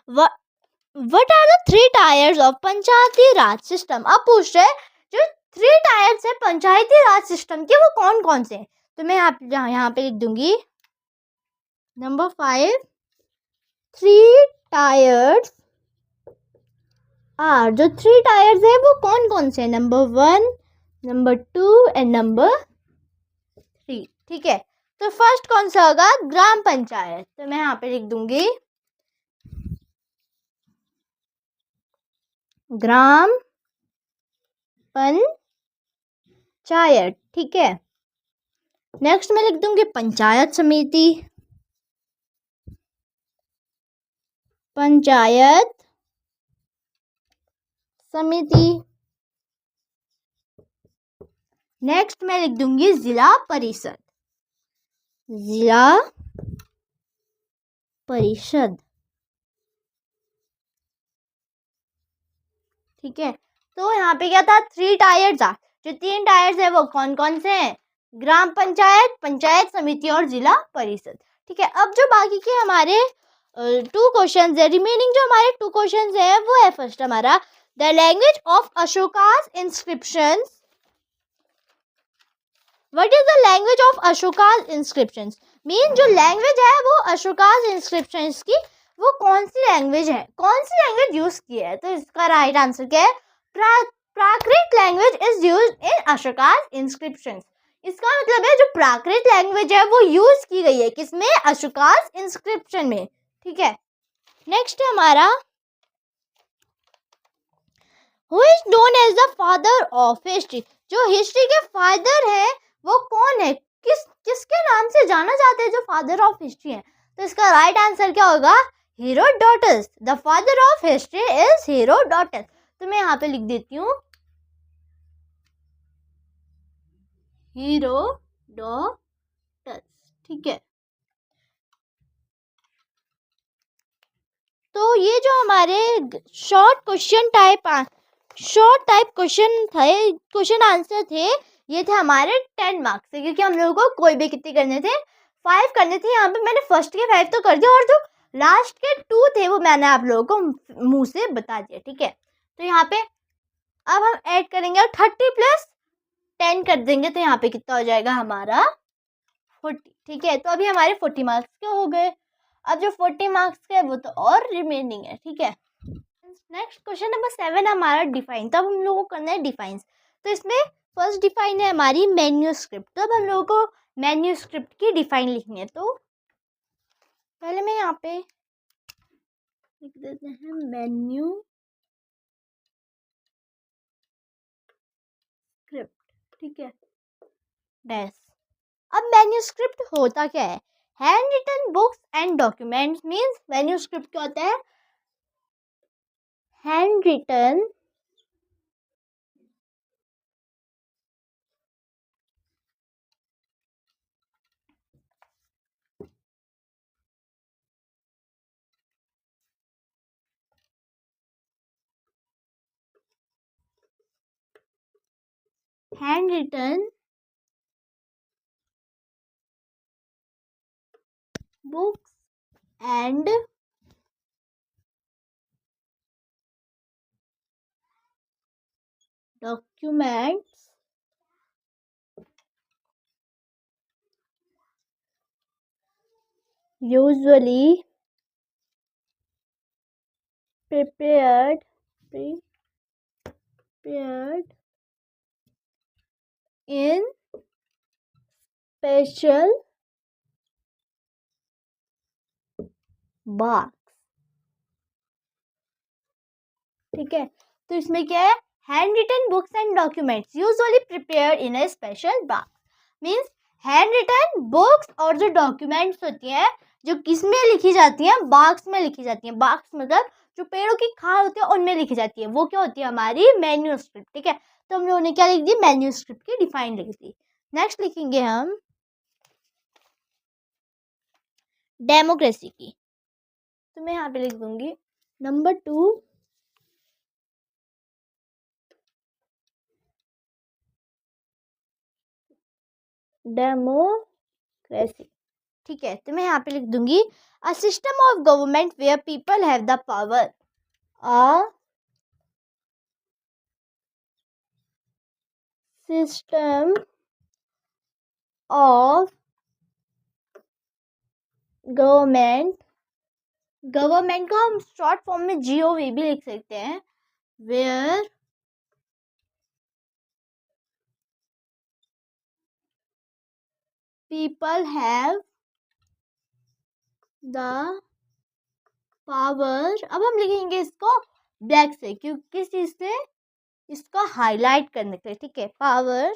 What are the 3 tiers of Panchayati Raj system. अब पूछ रहे जो 3 टायर्स है पंचायती राज सिस्टम के, वो कौन कौन से हैं। तो मैं यहाँ पे लिख दूंगी नंबर 5, 3 टायर्स आर, जो 3 टायर्स है वो कौन कौन से हैं, नंबर 1, नंबर 2 एंड नंबर 3, ठीक है। तो फर्स्ट कौन सा होगा, ग्राम पंचायत। तो मैं यहाँ पे लिख दूंगी ग्राम पंचायत, ठीक है। नेक्स्ट मैं लिख दूंगी पंचायत समिति, पंचायत समिति। नेक्स्ट मैं लिख दूंगी जिला परिषद, जिला परिषद, ठीक है। तो यहाँ पे क्या था, 3 टायर्स था, जो 3 टायर्स है वो कौन कौन से हैं, ग्राम पंचायत, पंचायत समिति और जिला परिषद, ठीक है। अब जो बाकी के हमारे 2 क्वेश्चन है, रिमेनिंग जो हमारे 2 क्वेश्चन है वो है फर्स्ट हमारा the language of Ashoka's inscription. What is the language of Ashoka's inscription, mean जो लैंग्वेज है वो अशोकास इंस्क्रिप्शन की वो कौन सी लैंग्वेज है, कौन सी लैंग्वेज यूज की है। तो इसका राइट आंसर क्या है, Prakrit language is used in Ashoka's inscriptions. इसका मतलब है जो प्राकृत लैंग्वेज है वो यूज की गई है किसमें, अशोकास इंस्क्रिप्शन में, ठीक है। नेक्स्ट है हमारा who is known as the father of history, जो हिस्ट्री के फादर है वो कौन है, किसके नाम से जाना जाता है जो फादर ऑफ हिस्ट्री है। तो इसका राइट आंसर क्या होगा, Herodotus. The father of history is Herodotus. तो मैं यहाँ पे लिख देती हूँ हेरोडोटस, ठीक है। तो ये जो हमारे शॉर्ट टाइप क्वेश्चन आंसर थे, ये थे हमारे 10 मार्क्स से, क्योंकि हम लोगों को कोई भी कितने करने थे, 5 करने थे। यहाँ पे मैंने फर्स्ट के 5 तो कर दिया और जो लास्ट के 2 थे वो मैंने आप लोगों को मुंह से बता दिया, ठीक है। तो यहाँ पे अब हम ऐड करेंगे और 30 + 10 कर देंगे, तो यहाँ पे कितना हो जाएगा हमारा 40, ठीक है। तो अभी हमारे 40 मार्क्स के हो गए। अब जो 40 मार्क्स के वो तो और रिमेनिंग है, ठीक है। नेक्स्ट क्वेश्चन नंबर 7 हमारा डिफाइन। तब हम लोगों को करना है डिफाइंस। तो इसमें फर्स्ट डिफाइन है हमारी मैन्यूस्क्रिप्ट। तो अब हम लोगों को मैन्यूस्क्रिप्ट की डिफाइन लिखनी है। तो पहले मैं यहाँ पे लिख देते हैं मैन्यूस्क्रिप्ट, ठीक है, डैश। अब मैन्यूस्क्रिप्ट होता क्या है? Handwritten books and documents means manuscript क्या होता है? Handwritten books and documents usually prepared in special box, ठीक है। तो इसमें क्या है? Handwritten books and documents usually prepared in a special box means handwritten books और जो डॉक्यूमेंट्स होती हैं जो किस में लिखी जाती हैं? बॉक्स में लिखी जाती हैं। बॉक्स मतलब जो पेड़ों की खाल होती है उनमें लिखी जाती है, वो क्या होती है? हमारी मैन्यूस्क्रिप्ट, ठीक है। तो हम लोगों ने क्या लिख दी? मैन्यूस्क्रिप्ट की डिफाइन लिख दी। नेक्स्ट लिखेंगे हम डेमोक्रेसी की। तो मैं यहाँ पे लिख दूंगी नंबर 2 डेमोक्रेसी, ठीक है। तो मैं यहाँ पे लिख दूंगी a system of government where people have the power, a system of government को हम शॉर्ट फॉर्म में GOV भी लिख सकते हैं, where people have the power. अब हम लिखेंगे इसको ब्लैक से, क्योंकि किस चीज से? इसको हाईलाइट करने के लिए, ठीक है। Power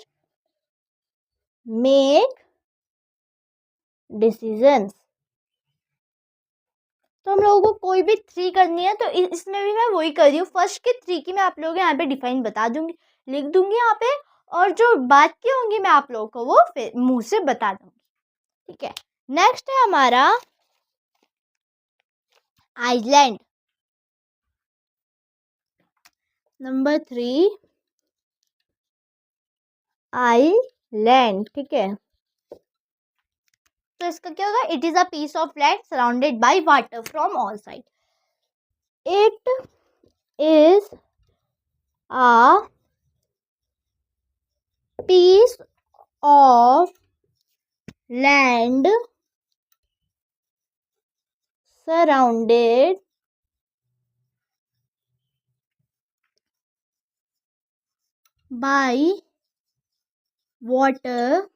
make decisions. तो हम लोगों को कोई भी 3 करनी है, तो इसमें भी मैं वही कर रही हूँ। फर्स्ट के 3 की मैं आप लोगों को यहाँ पे डिफाइन बता दूंगी, लिख दूंगी यहाँ पे, और जो बात की होंगी मैं आप लोगों को वो फिर मुंह से बता दूंगी, ठीक है। नेक्स्ट है हमारा आइलैंड, नंबर 3 आइलैंड, ठीक है। तो इसका क्या होगा? It is a piece of land surrounded by water from all side. It is a piece of land surrounded by water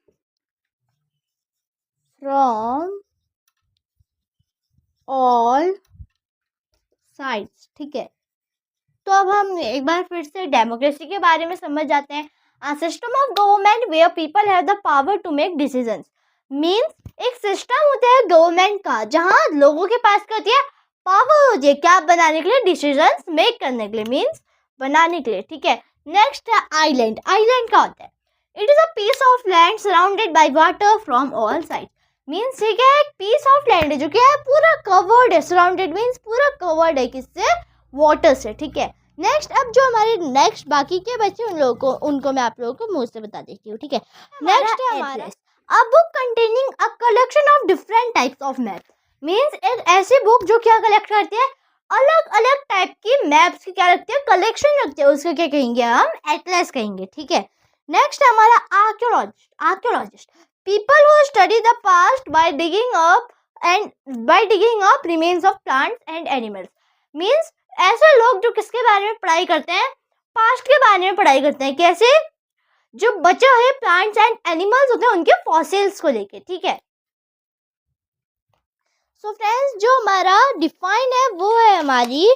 from all sides, ठीक है। तो अब हम एक बार फिर से डेमोक्रेसी के बारे में समझ जाते हैं। A system of government where people have the power to make decisions means एक सिस्टम होता है गवर्नमेंट का जहाँ लोगों के पास क्या होती है? पावर होती है, क्या बनाने के लिए? डिसीजंस मेक करने के लिए, मीन्स बनाने के लिए, ठीक है। नेक्स्ट है आइलैंड। आइलैंड क्या होता है? It is a piece of land surrounded by water from all side means ये क्या है? एक पीस ऑफ लैंड है जो क्या है? पूरा कवर्ड है। सराउंडेड मीन्स पूरा कवर्ड है, किससे? वाटर से, ठीक है। नेक्स्ट, अब जो हमारे नेक्स्ट बाकी के बच्चे उनको मैं आप लोगों को मुंह से बता देती हूँ, ठीक है। नेक्स्ट है हमारा a book containing a collection of different types of map means एक ऐसी बुक जो क्या कलेक्ट करती है? अलग अलग टाइप की मैप्स की क्या रखती है? कलेक्शन रखती है। उसको क्या कहेंगे हम? एटलस कहेंगे, ठीक है। नेक्स्ट है हमारा archaeologist people who study the past by digging up remains of plants and animals means ऐसे लोग जो किसके बारे में पढ़ाई करते हैं? पास्ट के बारे में पढ़ाई करते हैं। कैसे? जो बचा है प्लांट्स एंड एनिमल्स होते हैं उनके फॉसिल्स को लेके, ठीक है। सो फ्रेंड्स, जो हमारा डिफाइन है वो है हमारी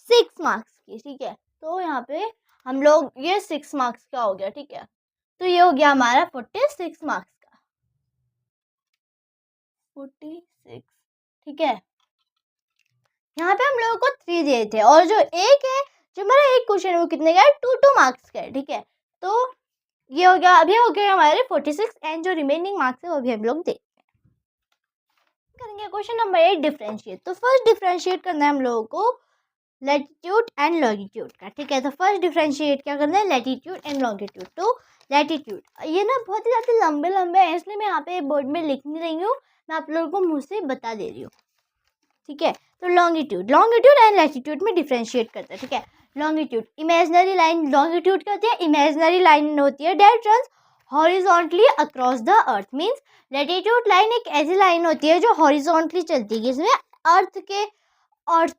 6 मार्क्स की, ठीक है। तो यहाँ पे हम लोग ये 6 मार्क्स का हो गया, ठीक है। तो ये हो गया हमारा 46 मार्क्स का, 46, ठीक है। यहाँ पे हम लोगों को 3 दिए थे और जो एक है, जो हमारा एक क्वेश्चन है वो कितने का है, 2 मार्क्स का है, ठीक है। तो ये हो गया, अभी हो गया हमारे 46 एंड जो रिमेनिंग मार्क्स है वो भी हम लोग देखते हैं। करेंगे क्वेश्चन नंबर 8, डिफरेंशिएट। तो फर्स्ट डिफरेंशिएट करना है हम लोगों को लैटिट्यूड एंड लॉन्गिट्यूड का, ठीक है। तो फर्स्ट डिफरेंशिएट क्या करना है, लैटिट्यूड एंड लॉन्गिट्यूड। तो लैटिट्यूड ये ना बहुत ही ज़्यादा लंबे लंबे हैं, इसलिए मैं यहाँ पे बोर्ड में लिख नहीं रही हूँ, मैं आप लोगों को मुँह से बता दे रही हूँ, ठीक है। तो लॉन्गिट्यूड एंड लैटिट्यूड में डिफरेंशिएट करते हैं, ठीक है। लॉन्गिट्यूड, इमेजिनरी लाइन, लॉन्गिट्यूड क्या होती है, इमेजिनरी लाइन होती है that runs horizontally across the earth. Means latitude line एक ऐसी लाइन होती है जो हॉरिजॉन्टली चलती है, जिसमें अर्थ के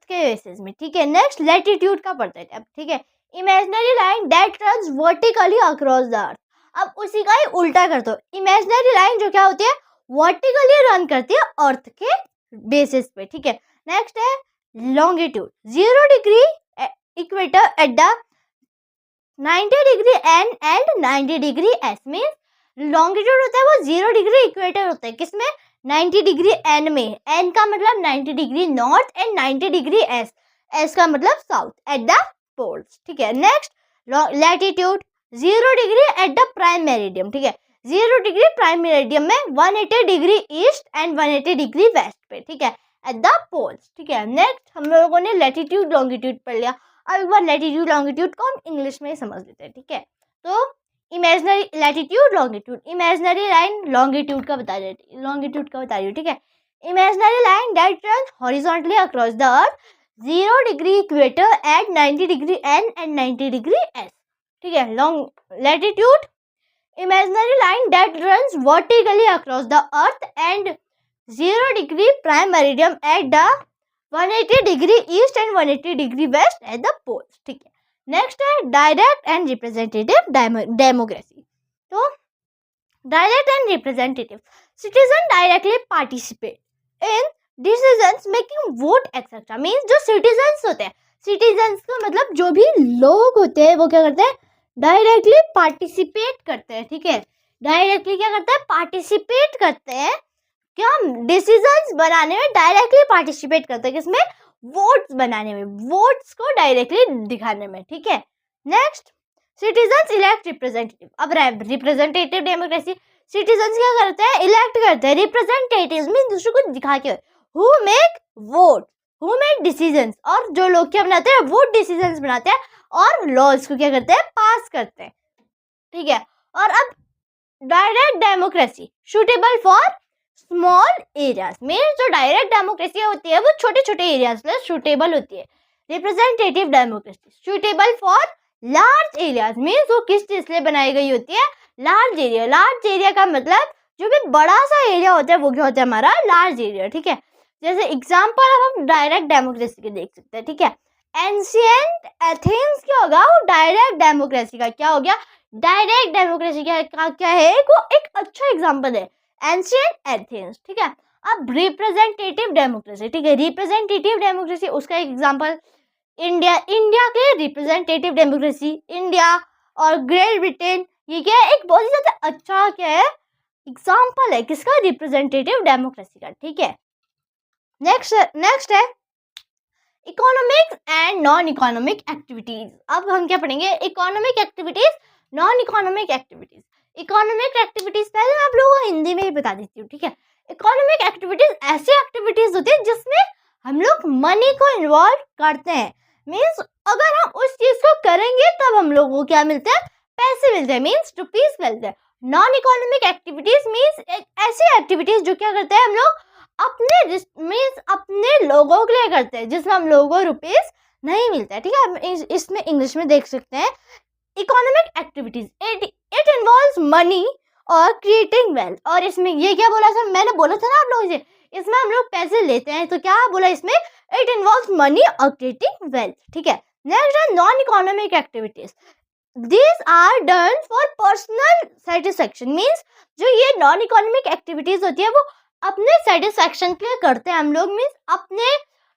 बेसिस में, ठीक है। नेक्स्ट लैटिट्यूड का पढ़ते हैं अब, ठीक है। Imaginary line that runs vertically across the अर्थ। अब उसी का ही उल्टा कर दो, इमेजिनरी लाइन जो क्या होती है, वर्टिकली रन करती है अर्थ के बेसिस पे, ठीक है। नेक्स्ट है longitude, 0 degree equator at the 90 degree N and 90 degree S. Means longitude होता है वो 0 डिग्री इक्वेटर होता है, किसमें, 90 डिग्री एन में। एन का मतलब 90 degree north and 90 degree S, S का मतलब साउथ एट द पोल्स, ठीक है। Next latitude, 0 degree at the prime meridiem, ठीक है। 0 डिग्री प्राइम मेरिडियम में 180 degree east and 180 degree west पे, ठीक है, एट द पोल्स, ठीक है। नेक्स्ट हम लोगों ने लैटिट्यूड लॉन्गिट्यूड पढ़ लिया, अब एक बार लैटिट्यूड लॉन्गिट्यूड को हम इंग्लिश में समझ लेते हैं, ठीक है। तो imaginary latitude longitude, imaginary line longitude का बता रही हूँ, ठीक है। Imaginary line that runs horizontally across the earth, 0 degree equator at 90 degree N and 90 degree S, ठीक है। Long latitude, imaginary line that runs vertically across the earth and 0 degree prime meridian at the 180 degree east and 180 degree west at the poles, ठीक है। Next है direct and representative democracy. तो direct and representative, citizen directly participate in decisions making vote etcetera. Means जो citizens होते हैं, citizens का मतलब जो भी लोग होते हैं वो क्या करते हैं, डायरेक्टली पार्टिसिपेट करते हैं, ठीक है। डायरेक्टली क्या करते हैं, पार्टिसिपेट करते हैं, क्या, डिसीजंस बनाने में डायरेक्टली पार्टिसिपेट करते हैं, किसमें, वोट्स बनाने में, वोट्स को डायरेक्टली दिखाने में, ठीक है। Next citizens elect representative. अब रिप्रेजेंटेटिव डेमोक्रेसी, सिटीजंस क्या करते हैं, इलेक्ट करते हैं रिप्रेजेंटेटिव्स, मीन दूसरे को दिखा के, who make vote, who make decisions, और जो लोग क्या बनाते हैं, वोट डिसीजंस बनाते हैं और लॉज को क्या करते हैं, पास करते हैं, ठीक है। और अब direct democracy suitable for small areas, mean जो डायरेक्ट डेमोक्रेसी होती है वो छोटे छोटे एरियाज में सुटेबल होती है। Representative democracy suitable for large areas, mean वो किस चीज से बनाई गई होती है, लार्ज एरिया। लार्ज एरिया का मतलब जो भी बड़ा सा एरिया होता है वो क्या होता है, हमारा लार्ज एरिया, ठीक है। जैसे एग्जाम्पल हम डायरेक्ट डेमोक्रेसी के देख सकते हैं, ठीक है। एंशिएंट एथेंस क्या होगा, वो डायरेक्ट डेमोक्रेसी का क्या हो गया, डायरेक्ट डेमोक्रेसी क्या है, वो एक अच्छा एग्जांपल है, एंशिएंट एथेंस, ठीक है। अब रिप्रेजेंटेटिव डेमोक्रेसी, ठीक है, रिप्रेजेंटेटिव डेमोक्रेसी उसका एक एग्जांपल इंडिया के रिप्रेजेंटेटिव डेमोक्रेसी, इंडिया और ग्रेट ब्रिटेन, ये क्या है, एक बहुत ही ज्यादा अच्छा क्या है, एग्जांपल है किसका, रिप्रेजेंटेटिव डेमोक्रेसी का, ठीक है। नेक्स्ट है economic and non economic activities. अब हम क्या पढ़ेंगे, economic activities, non economic activities. Economic activities पहले मैं आप लोगों को हिंदी में ही बता देती हूँ, ठीक है। इकोनॉमिक एक्टिविटीज ऐसी एक्टिविटीज होती है जिसमें हम लोग मनी को इन्वॉल्व करते हैं, मीन्स अगर हम उस चीज को करेंगे तब हम लोग को क्या मिलते हैं, पैसे मिलते हैं, मीन्स रुपीज मिलते हैं। नॉन इकोनॉमिक एक्टिविटीज मीन्स ऐसी एक्टिविटीज जो क्या करते हैं, हम लोग अपने लोगों के लिए करते हैं, जिसमें हम लोगों को रुपीज नहीं मिलता है, ठीक है। हम इसमें इंग्लिश में देख सकते हैं, economic activities it involves money और क्रिएटिंग वेल्थ। और इसमें ये क्या बोला था, मैंने बोला था ना आप लोगों से, इसमें हम लोग पैसे लेते हैं, तो क्या बोला इसमें, इट इन्वॉल्व्स मनी और क्रिएटिंग वेल्थ, ठीक है। नेक्स्ट है non economic activities. these are done for personal satisfaction means जो ये नॉन इकोनॉमिक एक्टिविटीज होती है वो अपने सेटिस्फेक्शन के लिए करते हैं हम लोग मीन्स अपने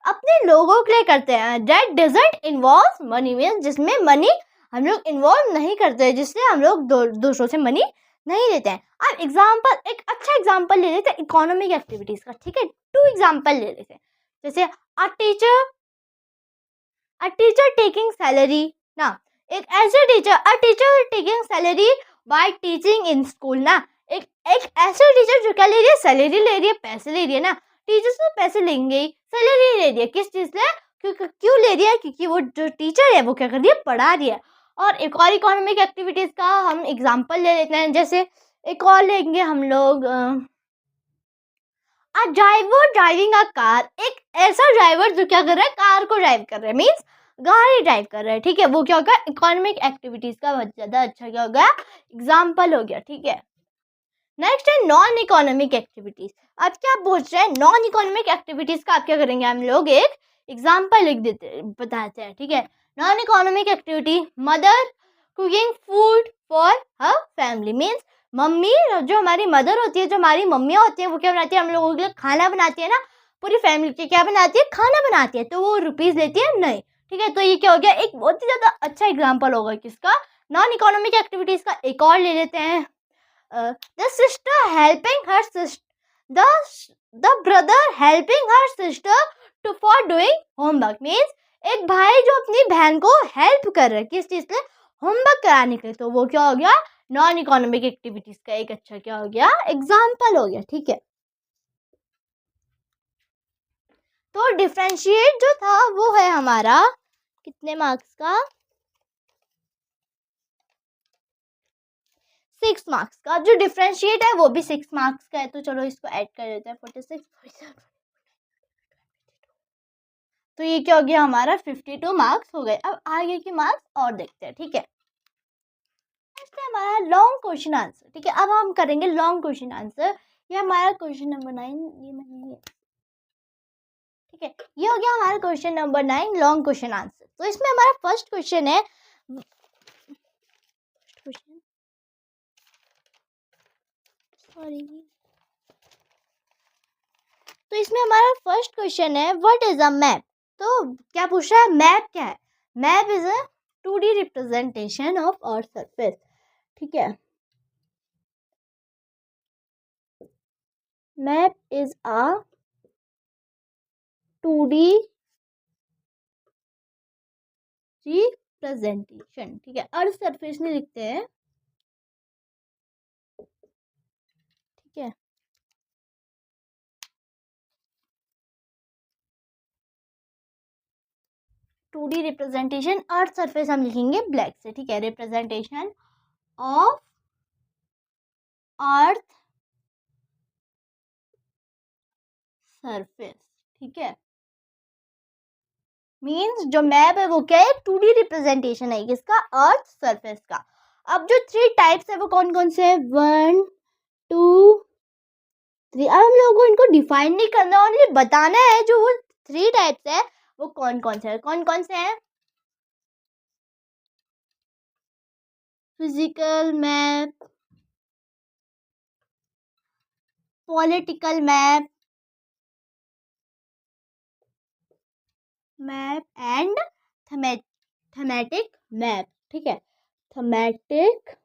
अपने लोगों के लिए करते हैं. That doesn't involve money means जिसमें मनी हम लोग इन्वॉल्व नहीं करते हैं जिससे हम लोग दूसरों से मनी नहीं लेते हैं. अब एग्जाम्पल एक अच्छा एग्जाम्पल ले लेते हैं इकोनॉमिक एक्टिविटीज का. ठीक है, 2 एग्जाम्पल ले लेते हैं. जैसे अ टीचर टेकिंग सैलरी ना. एक ऐसे teacher teacher taking salary bye teaching in school ना. एक ऐसे टीचर जो क्या ले रही है, सैलरी ले रही है, पैसे ले रही है ना. टीचर्स तो पैसे लेंगे ही, सैलरी ले रही है किस चीज से, क्यों ले रही है, क्योंकि वो जो टीचर है वो क्या कर रही है, पढ़ा रही है. और एक और इकोनॉमिक एक्टिविटीज का हम एग्जाम्पल ले लेते हैं. जैसे एक और लेंगे हम लोग a driver driving a car. एक ऐसा ड्राइवर जो क्या कर रहा है, कार को ड्राइव कर रहा है मीन्स गाड़ी ड्राइव कर रहा है. ठीक है, वो क्या होगा, इकोनॉमिक एक्टिविटीज का बहुत ज्यादा अच्छा क्या हो गया, एग्जाम्पल हो गया. ठीक है, नेक्स्ट है नॉन इकोनॉमिक एक्टिविटीज. अब क्या पूछ रहे हैं, नॉन इकोनॉमिक एक्टिविटीज का आप क्या करेंगे, हम लोग एक एग्जाम्पल लिख देते बताते हैं. ठीक है, non economic activity, mother cooking food for her family means mummy जो हमारी मदर होती है, जो हमारी मम्मियाँ होती है, वो क्या बनाती है, हम लोगों के लिए खाना बनाती है ना, पूरी फैमिली के क्या बनाती है, खाना बनाती है. तो वो रुपीज लेती है नहीं. ठीक है, तो ये क्या हो गया, एक बहुत ही ज्यादा अच्छा एग्जाम्पल होगा किसका, नॉन इकोनॉमिक एक्टिविटीज का. एक और ले लेते हैं, the sister helping her sister the brother helping her sister to for doing homework means एक भाई जो अपनी बहन को हेल्प कर रहा है किस चीज से, होमवर्क कराने के लिए. तो वो क्या हो गया, नॉन इकोनॉमिक एक्टिविटीज का एक अच्छा क्या हो गया, एग्जाम्पल हो गया. ठीक है, तो डिफरेंशिएट जो था वो है हमारा कितने मार्क्स का, 6 मार्क्स का. जो डिफरेंशिएट है वो भी 6 मार्क्स का है. तो चलो इसको ऐड कर देते हैं, 46 तो ये क्या हो गया हमारा, 52 मार्क्स हो गए. अब आगे के मार्क्स और देखते हैं. ठीक है, नेक्स्ट है हमारा लॉन्ग क्वेश्चन आंसर. ठीक है, अब हम करेंगे लॉन्ग क्वेश्चन आंसर. ये हमारा क्वेश्चन नंबर 9 ये नहीं है. ठीक है, ये हो गया हमारा question number 9 long question answer. तो इसमें हमारा फर्स्ट क्वेश्चन है, तो इसमें हमारा फर्स्ट क्वेश्चन है व्हाट इज अ मैप. तो क्या पूछ रहा है, मैप क्या है, map is a 2D representation of earth surface. ठीक है, map is a 2D representation. ठीक है, अर्थ सरफेस में लिखते हैं. ठीक है, two D representation earth surface हम लिखेंगे ब्लैक से. ठीक है, रिप्रेजेंटेशन ऑफ अर्थ सरफेस. ठीक है, मीन्स जो मैप है वो क्या है, 2D रिप्रेजेंटेशन है किसका, अर्थ सरफेस का. अब जो 3 टाइप्स है वो कौन कौन से हैं, 1 2 3. अब हम लोगों को इनको डिफाइन नहीं करना, ओनली बताना है जो वो 3 टाइप्स है वो कौन कौन से हैं. Physical map, political map and thematic map. ठीक है, thematic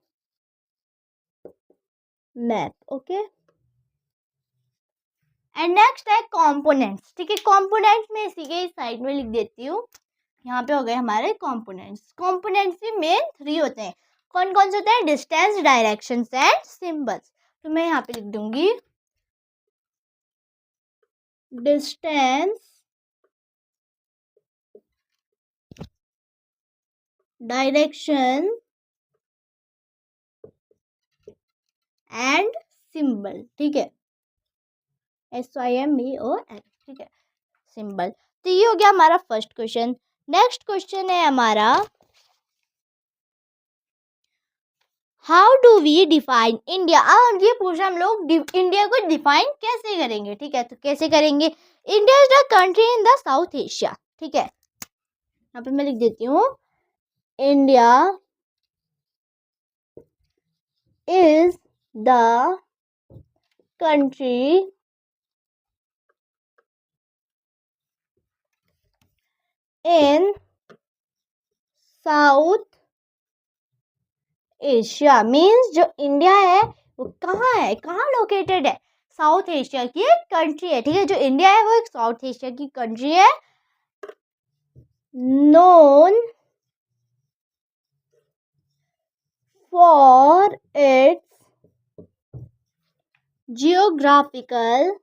map. Okay, and next है कंपोनेंट्स. ठीक है, कंपोनेंट्स में इसी के साइड में लिख देती हूँ. यहाँ पे हो गए हमारे कंपोनेंट्स. कंपोनेंट्स भी मेन 3 होते हैं. कौन कौन से होते हैं, डिस्टेंस, डायरेक्शंस एंड सिंबल्स. तो मैं यहाँ पे लिख दूंगी डिस्टेंस, डायरेक्शन एंड सिंबल. ठीक है, SYMBOL. ठीक है, सिंबल. तो ये हो गया हमारा फर्स्ट क्वेश्चन. नेक्स्ट क्वेश्चन है हमारा how do we define India. अब ये पूछा हम लोग इंडिया को डिफाइन कैसे करेंगे. ठीक है, तो कैसे करेंगे, India is the country in the south Asia. ठीक है, यहाँ पे मैं लिख देती हूँ India is the country in south Asia. Means जो इंडिया है वो कहाँ लोकेटेड है? साउथ एशिया की एक कंट्री है, ठीक है। जो इंडिया है वो एक साउथ एशिया की कंट्री है। Known for its geographical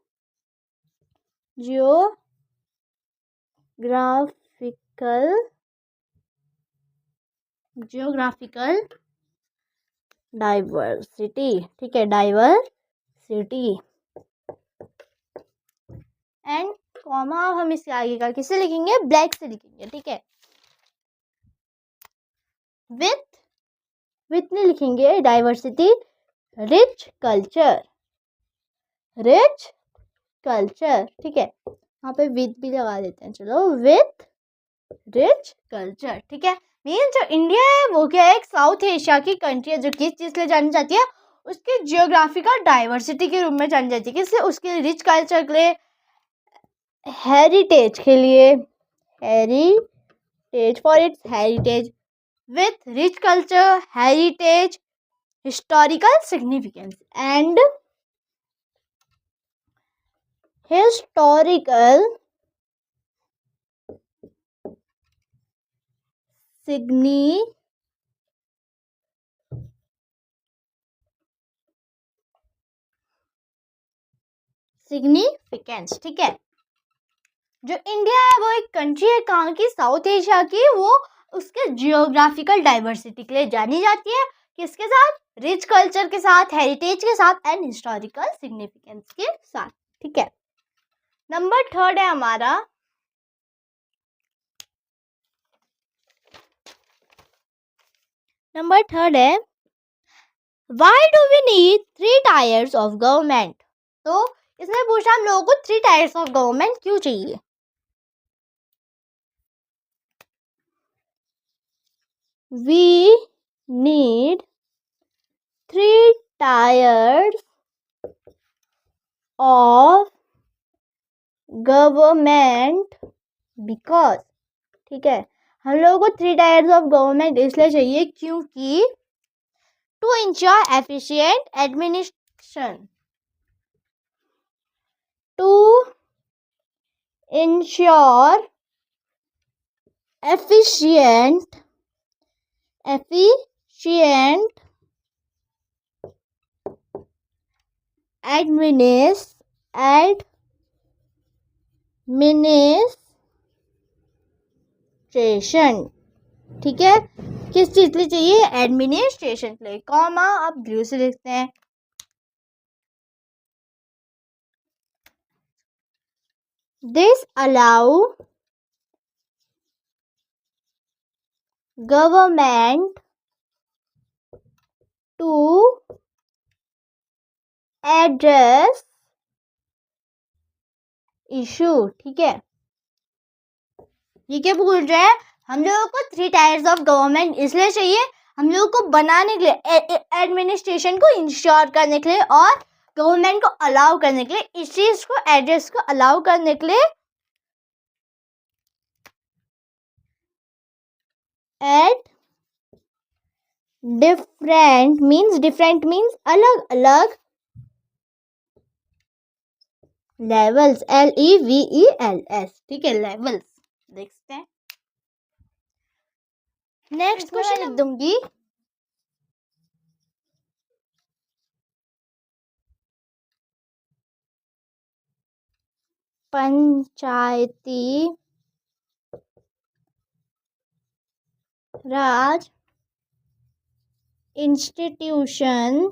diversity, ठीक है, डाइवर्सिटी। एंड कॉमा अब हम इसके आगे का किससे लिखेंगे? ब्लैक से लिखेंगे, ठीक है। विथ नहीं लिखेंगे, डाइवर्सिटी। रिच कल्चर, ठीक है। यहाँ पे विथ भी लगा देते हैं, चलो, विथ रिच कल्चर, ठीक है। मीन जो इंडिया है वो क्या है? एक साउथ एशिया की कंट्री है जो किस चीज के लिए जानी जाती है? उसके जियोग्राफिकल डाइवर्सिटी के रूप में जानी जाती है। किसलिए? उसके रिच कल्चर के लिए, हेरिटेज के लिए, heritage, for its heritage. With rich culture, heritage, historical significance and historical significance, ठीक है। जो इंडिया है वो एक कंट्री है कहाँ की? साउथ एशिया की। वो उसके जियोग्राफिकल डाइवर्सिटी के लिए जानी जाती है। किसके साथ? रिच कल्चर के साथ, हेरिटेज के साथ एंड हिस्टोरिकल सिग्निफिकेंस के साथ, ठीक है। नंबर 3 है हमारा why do we need 3 tiers of government? तो इसमें पूछा हम लोगों को 3 टायर्स ऑफ गवर्नमेंट क्यों चाहिए? We need 3 tiers of government because, ठीक है, हम लोगों को 3 टायर्स ऑफ गवर्नमेंट इसलिए चाहिए क्योंकि to ensure efficient administration, to ensure efficient administration, ठीक है। किस चीज के लिए चाहिए? एडमिनिस्ट्रेशन के लिए। कॉमा अब ब्लू से लिखते हैं। This allow government to address issue, ठीक है। ये क्या बोल रहे हैं? हम लोगों को 3 टायर्स ऑफ गवर्नमेंट इसलिए चाहिए, हम लोगों को बनाने के लिए, एडमिनिस्ट्रेशन को इंश्योर करने के लिए और गवर्नमेंट को अलाउ करने के लिए, इस चीज को, एड्रेस को अलाउ करने के लिए। एट डिफरेंट मीन्स अलग अलग लेवल्स, LEVELS, ठीक है, लेवल्स। देखते हैं नेक्स्ट क्वेश्चन लिख दूंगी। Panchayati Raj institution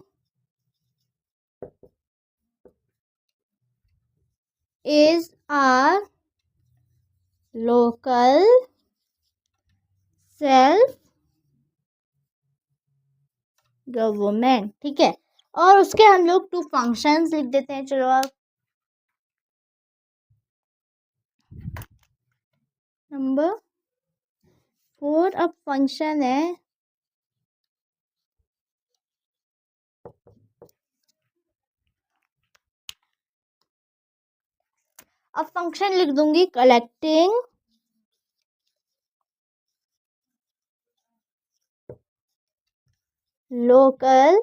is a local self government, ठीक है। और उसके हम लोग 2 फंक्शंस लिख देते हैं, चलो। अब नंबर 4 अब फंक्शन है अब फंक्शन लिख दूंगी कलेक्टिंग लोकल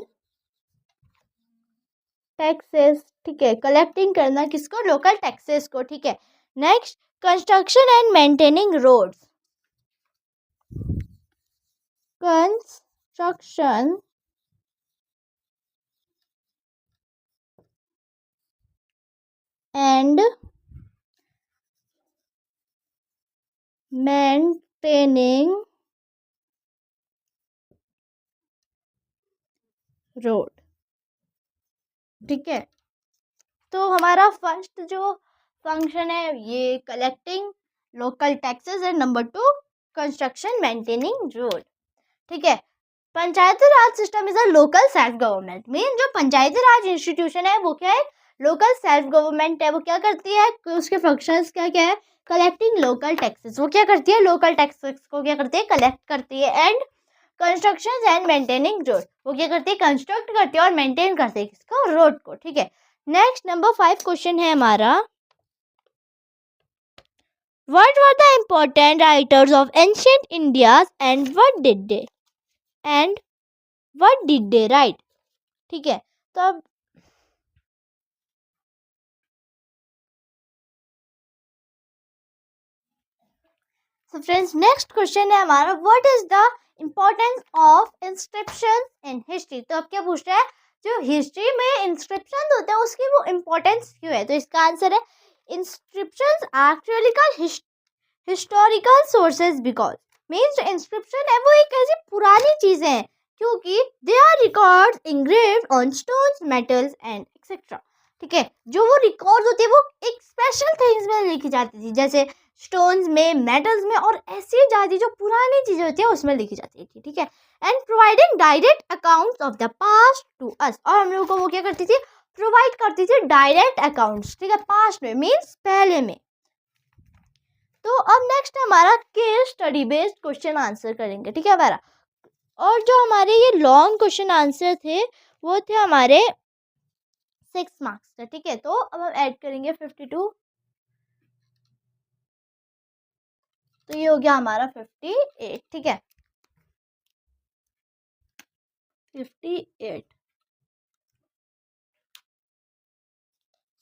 टैक्सेस, ठीक है, कलेक्टिंग करना किसको, लोकल टैक्सेस को, ठीक है। Next, construction and maintaining roads, construction and maintaining road, ठीक है। तो हमारा फर्स्ट जो फंक्शन है ये collecting local taxes and number 2 construction maintaining road, ठीक है। Panchayati Raj system is a local self government, mean जो पंचायती राज इंस्टीट्यूशन है वो क्या है, लोकल सेल्फ गवर्नमेंट है। वो क्या करती है, उसके फंक्शंस क्या क्या है, कलेक्टिंग लोकल टैक्सेस, वो क्या करती है, लोकल टैक्सेस को क्या करती है, कलेक्ट करती है। And construction and maintaining road, वो क्या करती है, कंस्ट्रक्ट करती है और मेंटेन करती है किसको, रोड को, ठीक है। नेक्स्ट नंबर 5 क्वेश्चन है हमारा, what were the important writers of ancient India and what did they right, ठीक है। तो अब फ्रेंड्स नेक्स्ट क्वेश्चन है हमारा, what is the importance of inscription in history. तो अब क्या पूछ रहा है, जो हिस्ट्री में इंस्क्रिप्शन होते हैं उसकी वो इम्पोर्टेंस क्यों है। तो इसका आंसर है, inscriptions actually called historical sources because, means जो इंस्क्रिप्शन है वो एक ऐसी पुरानी चीजें हैं क्योंकि they are records engraved on stones metals and etcetera, ठीक है। जो वो रिकॉर्ड होते हैं वो एक स्पेशल थिंग्स में लिखी जाती थी, जैसे स्टोन्स में, मेटल्स में, और ऐसी जाती जो पुरानी चीजें होती है उसमें लिखी जाती थी, ठीक है। And providing direct accounts of the past to us, और हम लोगों को वो क्या करती थी, प्रोवाइड करती थी डायरेक्ट अकाउंट्स, ठीक है, पास्ट में मीन्स पहले में। तो अब नेक्स्ट हमारा case study based question answer करेंगे, ठीक है हमारा। और जो हमारे ये लॉन्ग क्वेश्चन आंसर थे वो थे हमारे 6 मार्क्स का, ठीक है। तो अब हम ऐड करेंगे 52, तो ये हो गया हमारा 58, ठीक है, 58।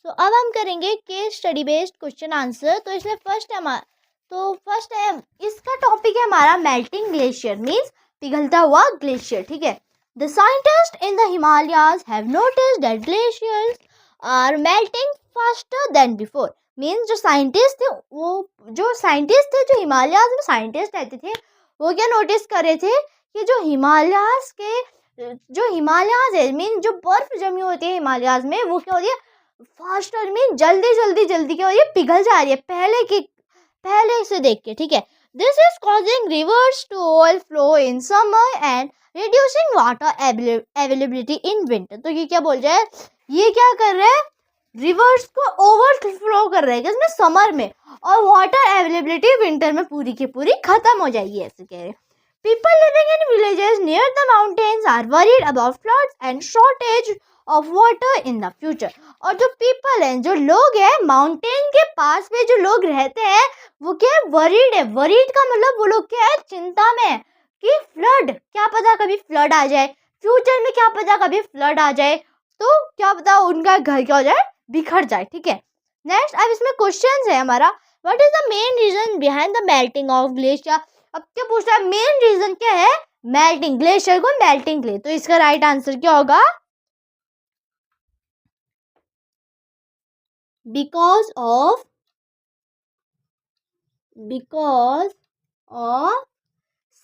तो अब हम करेंगे case study based question answer. तो इसमें फर्स्ट है, इसका टॉपिक है हमारा मेल्टिंग ग्लेशियर, मीन्स पिघलता हुआ ग्लेशियर, ठीक है। The scientist in the Himalayas have noticed that glaciers are melting faster than before, means जो साइंटिस्ट थे जो हिमालयाज में साइंटिस्ट रहते थे वो क्या नोटिस कर रहे थे कि जो हिमालयाज है, मीन जो बर्फ जमी होती है हिमालयाज में वो क्या होती है, फास्टर मीन जल्दी क्या हो रही है, पिघल जा रही है पहले से देख के, ठीक है। This is causing rivers to overflow in summer and reducing water availability in winter. तो ये क्या बोल रहा है, ये क्या कर रहा है, रिवर्स को ओवरफ्लो कर रहा है किसमें, समर में, और वाटर अवेलेबिलिटी विंटर में पूरी की पूरी खत्म हो जाएगी, ऐसे कह रहे हैं। People living in villages near the mountains are worried about floods and shortage of water in the future. और जो पीपल हैं, जो लोग हैं माउंटेन के पास में जो लोग रहते हैं वो क्या है, वरीड है। वरीड का मतलब वो लोग क्या है, चिंता में है कि फ्लड, क्या पता कभी फ्लड आ जाए, फ्यूचर में क्या पता कभी फ्लड आ जाए, तो क्या पता उनका घर क्या हो जाए, बिखर जाए, ठीक है। नेक्स्ट, अब इसमें क्वेश्चन है हमारा, what is the main reason behind the melting of glacier. अब क्या पूछ रहा है, मेन रीजन क्या है, मेल्टिंग, ग्लेशियर को मेल्टिंग ले। तो इसका राइट आंसर क्या होगा, बिकॉज ऑफ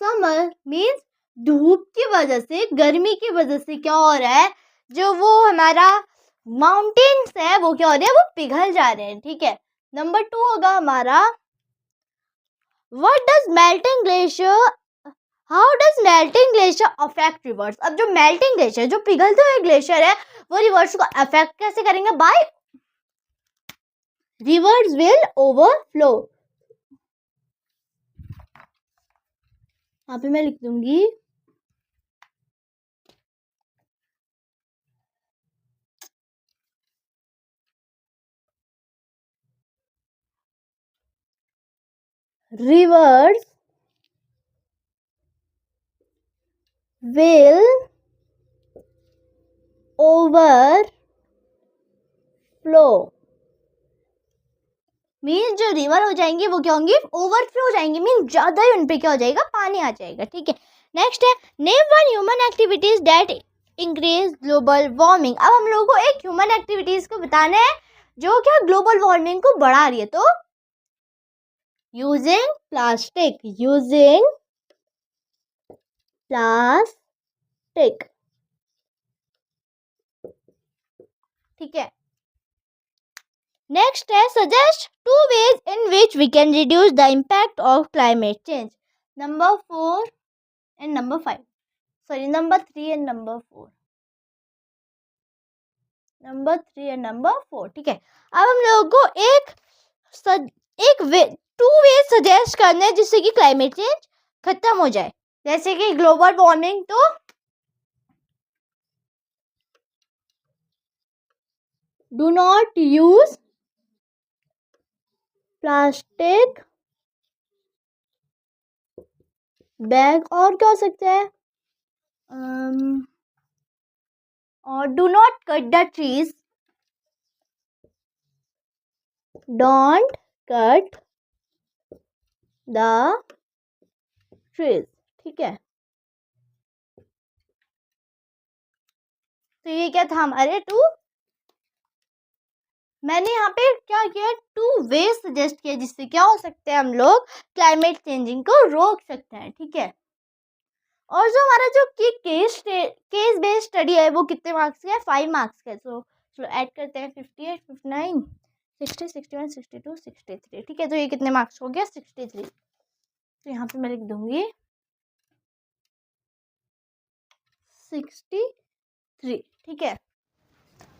समर, मीन्स धूप की वजह से, गर्मी की वजह से क्या हो रहा है, जो वो हमारा माउंटेन्स है वो क्या हो रहे हैं, वो पिघल जा रहे हैं, ठीक है। नंबर 2 होगा हमारा, what does melting glacier how does melting glacier affect reverse. अब जो मेल्टिंग ग्लेशियर, जो पिघलते हुए ग्लेशियर है वो रिवर्स को अफेक्ट कैसे करेंगे, बाय रिवर्स विल ओवरफ्लो। यहाँ पे मैं लिख दूंगी, rivers will overflow। मीन्स जो रिवर हो जाएंगे वो क्या होंगी, ओवरफ्लो हो जाएंगे, मीन्स ज्यादा ही उन पे क्या हो जाएगा, पानी आ जाएगा। ठीक है, नेक्स्ट है name one human activities that increase global warming. अब हम लोगों को एक ह्यूमन एक्टिविटीज को बताना है जो क्या ग्लोबल वार्मिंग को बढ़ा रही है। तो यूजिंग प्लास्टिक, ठीक है। नेक्स्ट है suggest 2 ways in which we can reduce the impact of climate change। Number 4 and number 5, sorry number 3 and number 4, number 3 and number 4। ठीक है, अब हम लोगों को एक 2 ways सजेस्ट करने हैं जिससे कि क्लाइमेट चेंज खत्म हो जाए। जैसे कि ग्लोबल वार्मिंग, तो do not use plastic bag, और क्या हो सकता है, और do not cut the trees, don't cut the trees. ठीक है, तो ये क्या था हमारे 2, मैंने यहाँ पे क्या किया, 2 वेज सजेस्ट किया जिससे क्या हो सकते हैं, हम लोग क्लाइमेट चेंजिंग को रोक सकते हैं। ठीक है, और जो हमारा जो केस बेस्ड स्टडी है वो कितने मार्क्स का है, 5 मार्क्स का है। सो चलो ऐड करते हैं, 58, 59, 60, 61, 62, 63। ठीक है, तो ये कितने मार्क्स हो गया, 63। तो यहाँ पे मैं लिख दूंगी 63। ठीक है,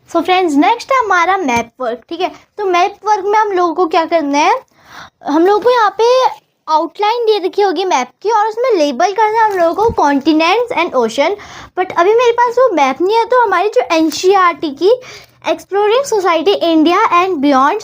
सो फ्रेंड्स नेक्स्ट है हमारा मैप वर्क। ठीक है, तो मैप वर्क में हम लोगों को क्या करना है, हम लोगों को यहाँ पे आउटलाइन दे रखी होगी मैप की, और उसमें लेबल करना है हम लोगों को कॉन्टिनेंट्स एंड ओशन। बट अभी मेरे पास वो मैप नहीं है, तो हमारी जो एनसीईआरटी की exploring society India and beyond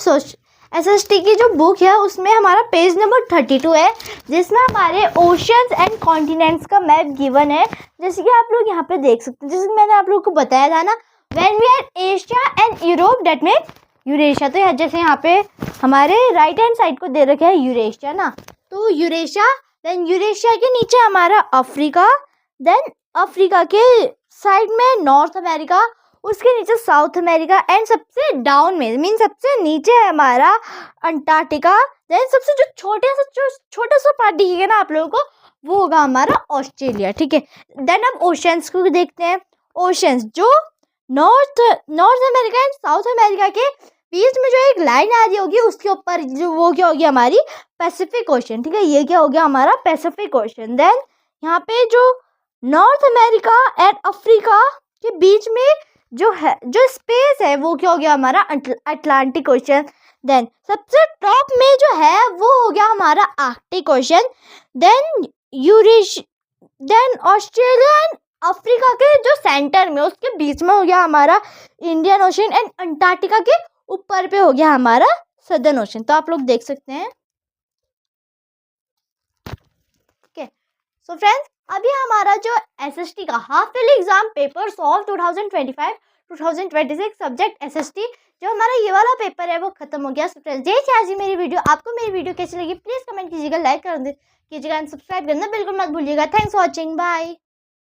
SST की जो बुक है उसमें हमारा पेज नंबर 32 है, जिसमें हमारे ओशंस एंड कॉन्टिनेंट्स का मैप गिवन है। जैसे कि आप लोग यहाँ पे देख सकते हैं, जैसे मैंने आप लोगों को बताया था ना, when we are Asia and Europe that means Eurasia. तो जैसे यहाँ पे हमारे राइट हैंड साइड को दे रखा है यूरेशिया ना, तो यूरेशिया, देन यूरेशिया के नीचे हमारा अफ्रीका, देन अफ्रीका के साइड में नॉर्थ अमेरिका, उसके नीचे साउथ अमेरिका, एंड सबसे डाउन में मीन सबसे नीचे है हमारा अंटार्कटिका। देन सबसे जो छोटा सा पार्ट दिखेगा ना आप लोगों को, वो होगा हमारा ऑस्ट्रेलिया। ठीक है, देन अब ओशंस को देखते हैं। ओशंस जो north America and south America के बीच में जो एक लाइन आ रही होगी, उसके ऊपर जो वो क्या होगी, हमारी पैसिफिक ओशन। ठीक है, ये क्या हो गया, हमारा पैसिफिक ओशन। देन यहाँ पे जो नॉर्थ अमेरिका एंड अफ्रीका के बीच में जो है, जो स्पेस है, वो क्या हो गया, हमारा अटलांटिक ओशन। देन सबसे टॉप में जो है वो हो गया हमारा Arctic ocean. Then Australia and Africa के जो सेंटर में, उसके बीच में हो गया हमारा इंडियन ओशन, एंड अंटार्कटिका के ऊपर पे हो गया हमारा सदर्न ओशन। तो आप लोग देख सकते हैं। ठीक है, सो फ्रेंड्स अभी हमारा जो एसएसटी का half yearly exam paper solve 2025-2026 subject SST, जो हमारा ये वाला पेपर है वो खत्म हो गया। सो फ्रेंड्स ये थी आज मेरी वीडियो। आपको मेरी वीडियो कैसी लगी प्लीज कमेंट कीजिएगा, लाइक कर कीजिएगा एंड सब्सक्राइब करना बिल्कुल मत भूलिएगा। Thanks for watching, bye.